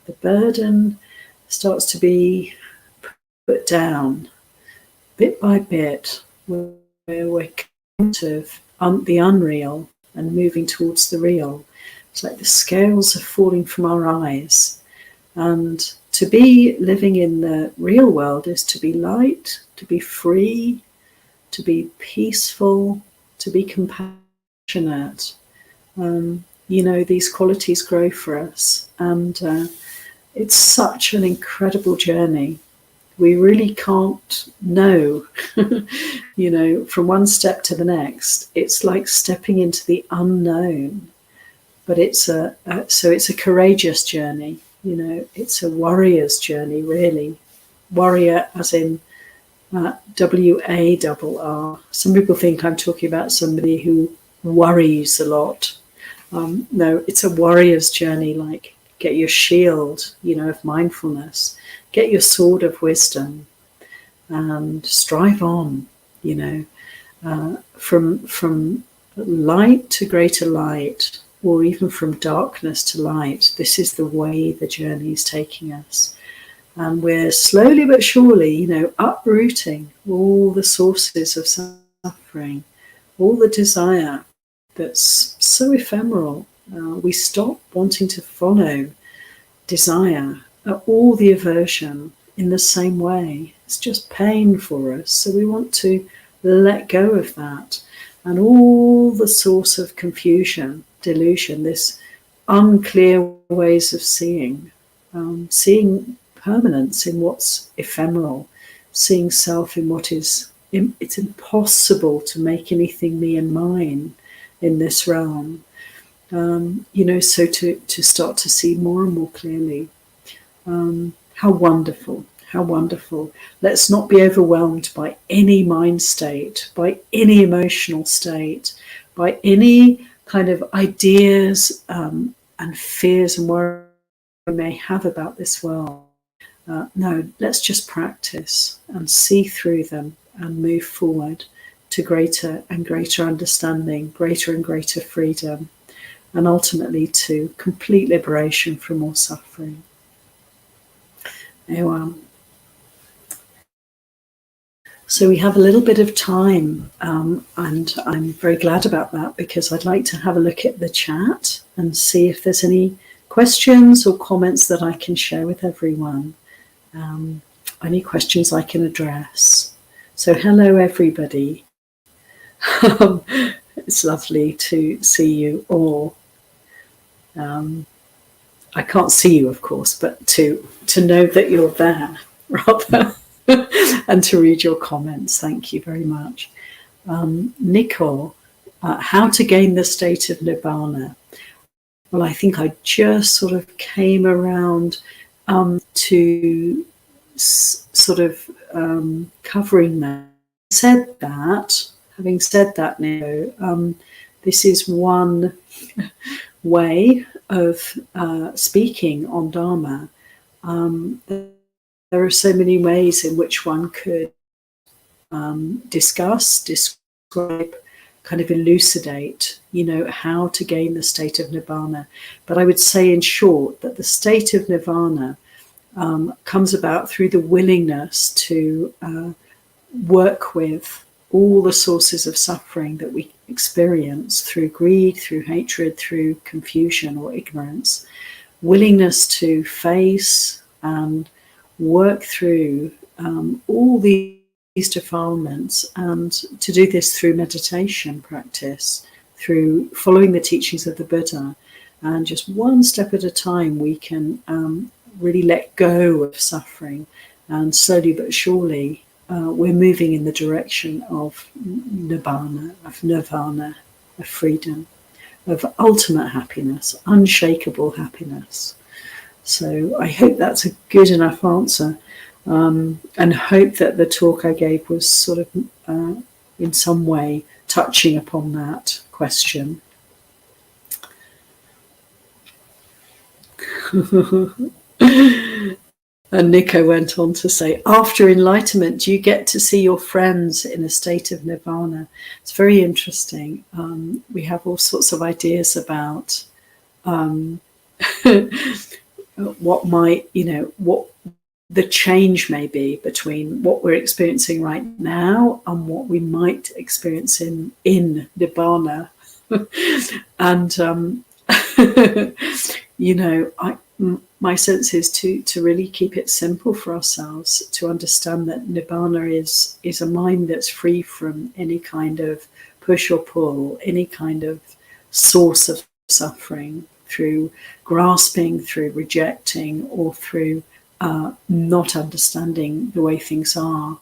The burden starts to be put down bit by bit, where we're out of the unreal and moving towards the real. It's like the scales are falling from our eyes. And to be living in the real world is to be light, to be free, to be peaceful, to be compassionate. These qualities grow for us, and it's such an incredible journey. We really can't know, from one step to the next. It's like stepping into the unknown, but it's a courageous journey. It's a warrior's journey, really. Warrior as in WARR. Some people think I'm talking about somebody who worries a lot. No, it's a warrior's journey. Like, get your shield, of mindfulness. Get your sword of wisdom and strive on, from light to greater light, or even from darkness to light. This is the way the journey is taking us. And we're slowly but surely, uprooting all the sources of suffering, all the desire that's so ephemeral. We stop wanting to follow desire, all the aversion in the same way. It's just pain for us. So we want to let go of that. And all the source of confusion, delusion, this unclear ways of seeing permanence in what's ephemeral, seeing self in what is, it's impossible to make anything me and mine in this realm. So to start to see more and more clearly. How wonderful, how wonderful. Let's not be overwhelmed by any mind state, by any emotional state, by any kind of ideas and fears and worries we may have about this world. No, let's just practice and see through them and move forward to greater and greater understanding, greater and greater freedom, and ultimately to complete liberation from all suffering. So we have a little bit of time, and I'm very glad about that, because I'd like to have a look at the chat and see if there's any questions or comments that I can share with everyone. Any questions I can address. So hello everybody. It's lovely to see you all. I can't see you, of course, but to know that you're there, rather, and to read your comments. Thank you very much. Nicole, how to gain the state of nibbana? Well, I think I just sort of came around to sort of covering that. Having said that, Nicole, this is one way of speaking on Dharma. There are so many ways in which one could describe, kind of elucidate, how to gain the state of Nibbana. But I would say in short that the state of Nirvana comes about through the willingness to work with all the sources of suffering that we experience through greed, through hatred, through confusion or ignorance. Willingness to face and work through all the these defilements, and to do this through meditation practice, through following the teachings of the Buddha, and just one step at a time we can really let go of suffering, and slowly but surely we're moving in the direction of nirvana, of freedom, of ultimate happiness, unshakable happiness. So I hope that's a good enough answer, and hope that the talk I gave was sort of in some way touching upon that question. And Nico went on to say, after enlightenment, do you get to see your friends in a state of nirvana? It's very interesting. We have all sorts of ideas about what might, what the change may be between what we're experiencing right now and what we might experience in nirvana. And my sense is to really keep it simple for ourselves, to understand that nirvana is a mind that's free from any kind of push or pull, any kind of source of suffering, through grasping, through rejecting, or through not understanding the way things are.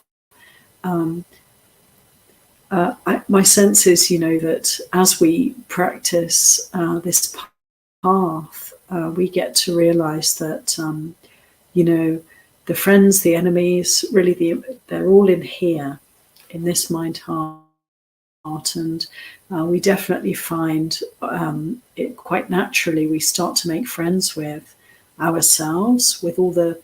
My sense is, that as we practice this path, we get to realize that, the friends, the enemies, really they're all in here, in this mind heart. And we definitely find it quite naturally, we start to make friends with ourselves, with all the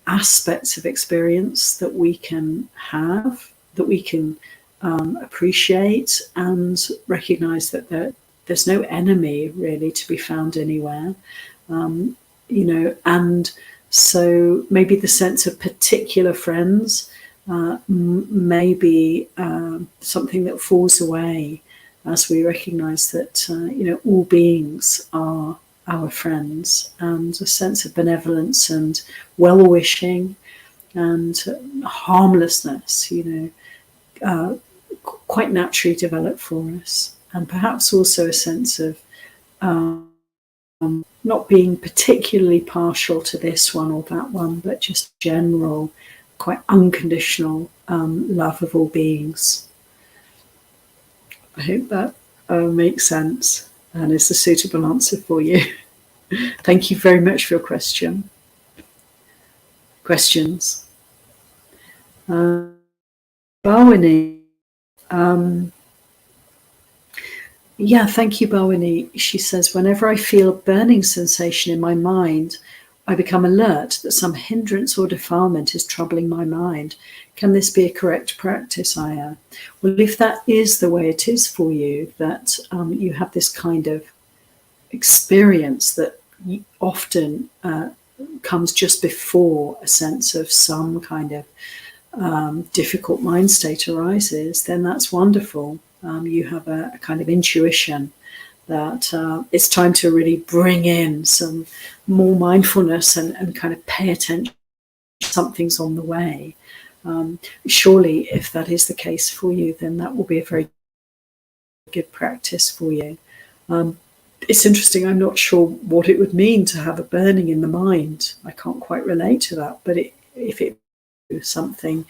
aspects of experience that we can have, that we can appreciate, and recognize that there's no enemy really to be found anywhere. And so maybe the sense of particular friends may be something that falls away as we recognize that all beings are our friends, and a sense of benevolence and well-wishing and harmlessness quite naturally develop for us. And perhaps also a sense of not being particularly partial to this one or that one, but just general, quite unconditional love of all beings. I hope that makes sense and is a suitable answer for you. Thank you very much for your questions. Bhavani. Thank you, Bhavani. She says, whenever I feel a burning sensation in my mind, I become alert that some hindrance or defilement is troubling my mind. Can this be a correct practice, Ayya? Well, if that is the way it is for you, that you have this kind of experience that often comes just before a sense of some kind of difficult mind state arises, then that's wonderful. You have a kind of intuition that it's time to really bring in some more mindfulness and kind of pay attention. Something's on the way. Surely, if that is the case for you, then that will be a very good practice for you. It's interesting, I'm not sure what it would mean to have a burning in the mind. I can't quite relate to that, but if it is something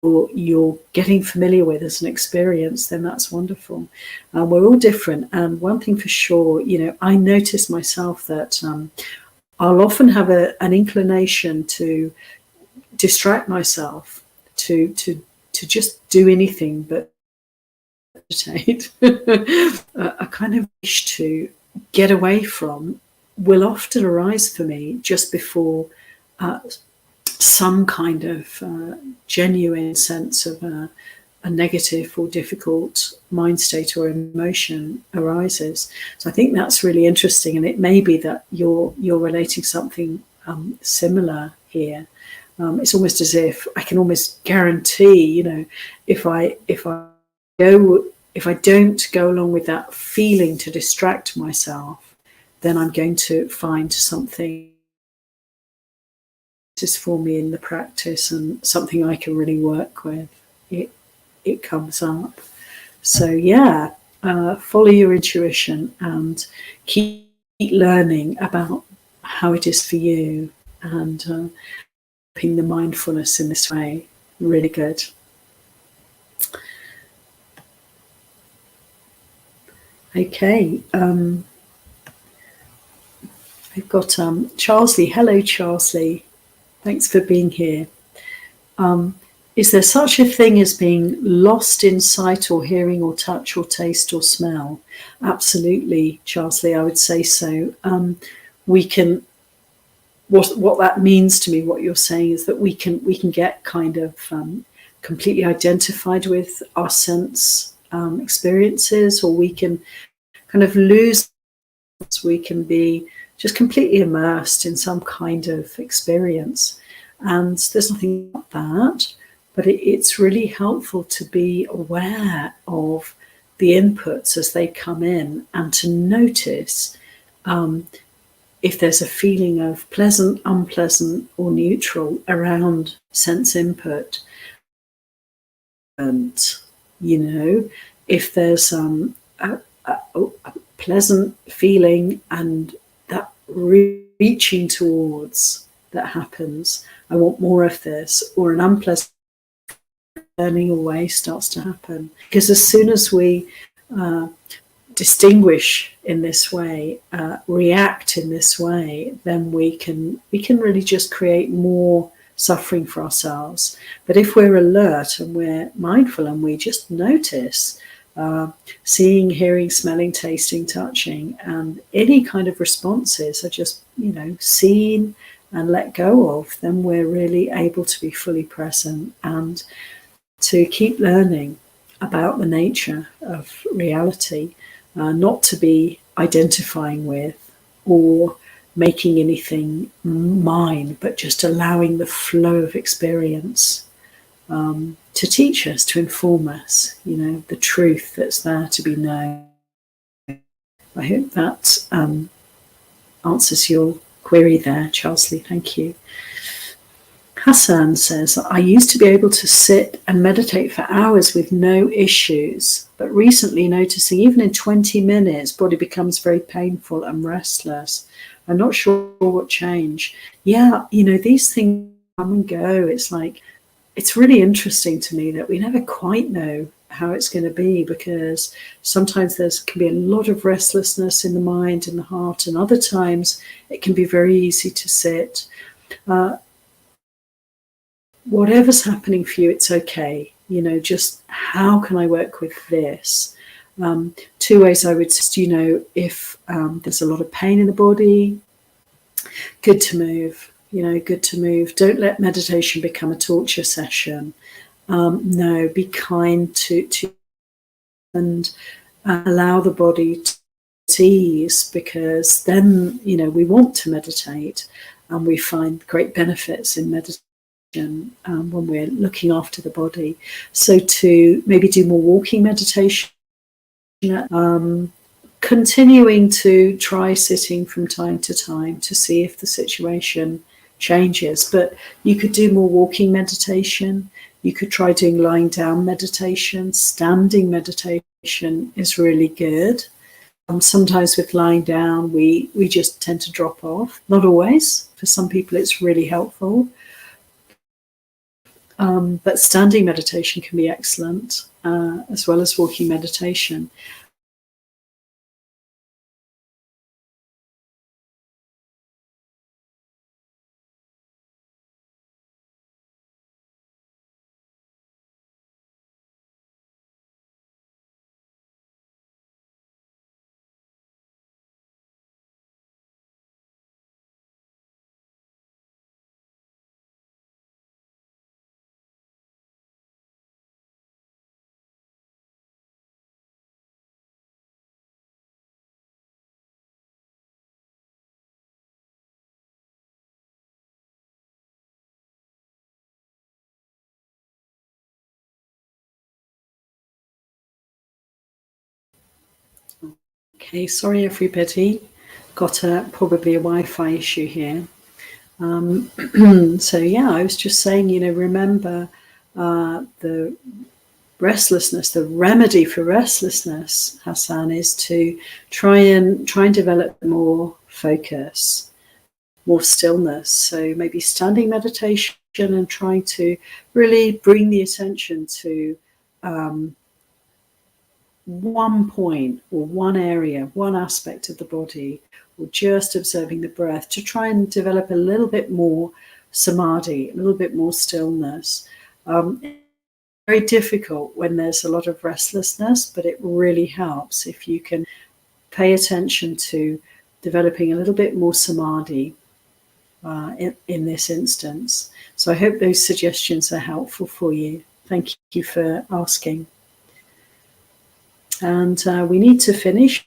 you're getting familiar with as an experience, then that's wonderful. We're all different, and one thing for sure, I notice myself that I'll often have an inclination to distract myself, to just do anything but meditate. A kind of wish to get away from will often arise for me just before some kind of genuine sense of a negative or difficult mind state or emotion arises. So I think that's really interesting, and it may be that you're relating something similar here. It's almost as if I can almost guarantee, if I don't go along with that feeling to distract myself, then I'm going to find something is for me in the practice and something I can really work with, it comes up. So yeah, follow your intuition and keep learning about how it is for you, and developing the mindfulness in this way. Really good. Okay, we've got Charlesley. Hello, Charlesley. Thanks for being here. Is there such a thing as being lost in sight or hearing or touch or taste or smell? Absolutely, Charlesley, I would say so. We can. What that means to me, what you're saying, is that we can get kind of completely identified with our sense experiences, or we can kind of lose. We can be just completely immersed in some kind of experience, and there's nothing about that. But it's really helpful to be aware of the inputs as they come in, and to notice if there's a feeling of pleasant, unpleasant, or neutral around sense input. And, if there's a pleasant feeling and that reaching towards that happens, I want more of this, or an unpleasant turning away starts to happen. Because as soon as we distinguish in this way, react in this way, then we can really just create more suffering for ourselves. But if we're alert and we're mindful and we just notice, seeing, hearing, smelling, tasting, touching, and any kind of responses are just seen and let go of, then we're really able to be fully present and to keep learning about the nature of reality. Not to be identifying with or making anything mine, but just allowing the flow of experience to teach us, to inform us, the truth that's there to be known. I hope that answers your query there, Charlesley. Thank you. Hassan says, I used to be able to sit and meditate for hours with no issues, but recently noticing even in 20 minutes, body becomes very painful and restless. I'm not sure what changed. Yeah, these things come and go. It's like, it's really interesting to me that we never quite know how it's going to be, because sometimes there can be a lot of restlessness in the mind and the heart, and other times it can be very easy to sit. Whatever's happening for you, it's okay. Just how can I work with this? Two ways I would suggest, if there's a lot of pain in the body, good to move. Good to move. Don't let meditation become a torture session. No, be kind to and allow the body to ease, because then, we want to meditate, and we find great benefits in meditation when we're looking after the body. So to maybe do more walking meditation, continuing to try sitting from time to time to see if the situation changes. But you could do more walking meditation. You could try doing lying down meditation. Standing meditation is really good. Sometimes with lying down, we just tend to drop off. Not always. For some people, it's really helpful. But standing meditation can be excellent, as well as walking meditation. Okay, sorry everybody. Got probably a Wi-Fi issue here. So yeah, I was just saying, remember the restlessness. The remedy for restlessness, Hassan, is to try and develop more focus, more stillness. So maybe standing meditation and trying to really bring the attention to one point or one area, one aspect of the body, or just observing the breath, to try and develop a little bit more samadhi, a little bit more stillness. It's very difficult when there's a lot of restlessness, but it really helps if you can pay attention to developing a little bit more samadhi in this instance. So I hope those suggestions are helpful for you. Thank you for asking. And we need to finish,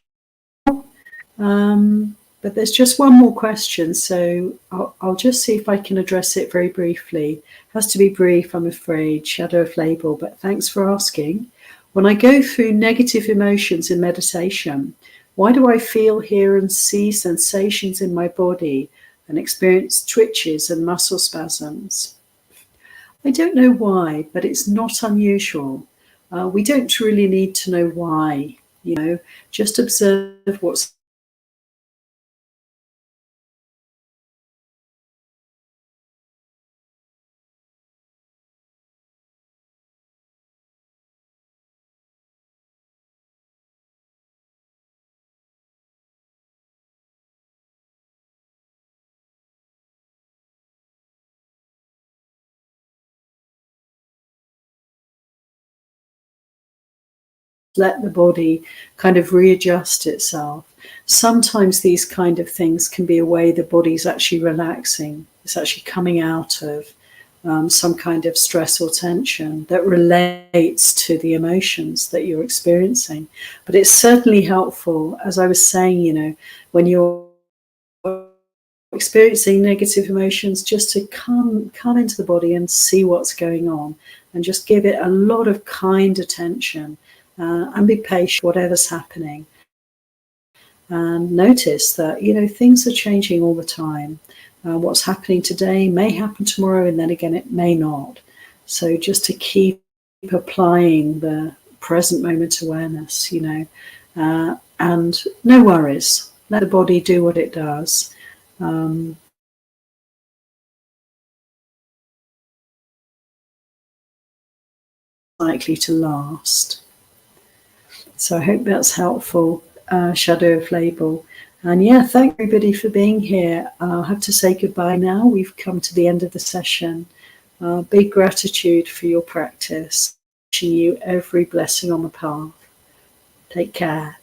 but there's just one more question, so I'll just see if I can address it very briefly. It has to be brief, I'm afraid, shadow of label, but thanks for asking. When I go through negative emotions in meditation, why do I feel, hear and see sensations in my body and experience twitches and muscle spasms? I don't know why, but it's not unusual. We don't really need to know why, just observe what's let the body kind of readjust itself. Sometimes these kind of things can be a way the body's actually relaxing. It's actually coming out of some kind of stress or tension that relates to the emotions that you're experiencing. But it's certainly helpful, as I was saying, when you're experiencing negative emotions, just to come into the body and see what's going on, and just give it a lot of kind attention. And be patient, whatever's happening. And notice that, things are changing all the time. What's happening today may happen tomorrow, and then again, it may not. So just to keep applying the present moment awareness, and no worries. Let the body do what it does. Likely to last. So I hope that's helpful, shadow of label. And yeah, thank everybody for being here. I'll have to say goodbye now. We've come to the end of the session. Big gratitude for your practice. Wishing you every blessing on the path. Take care.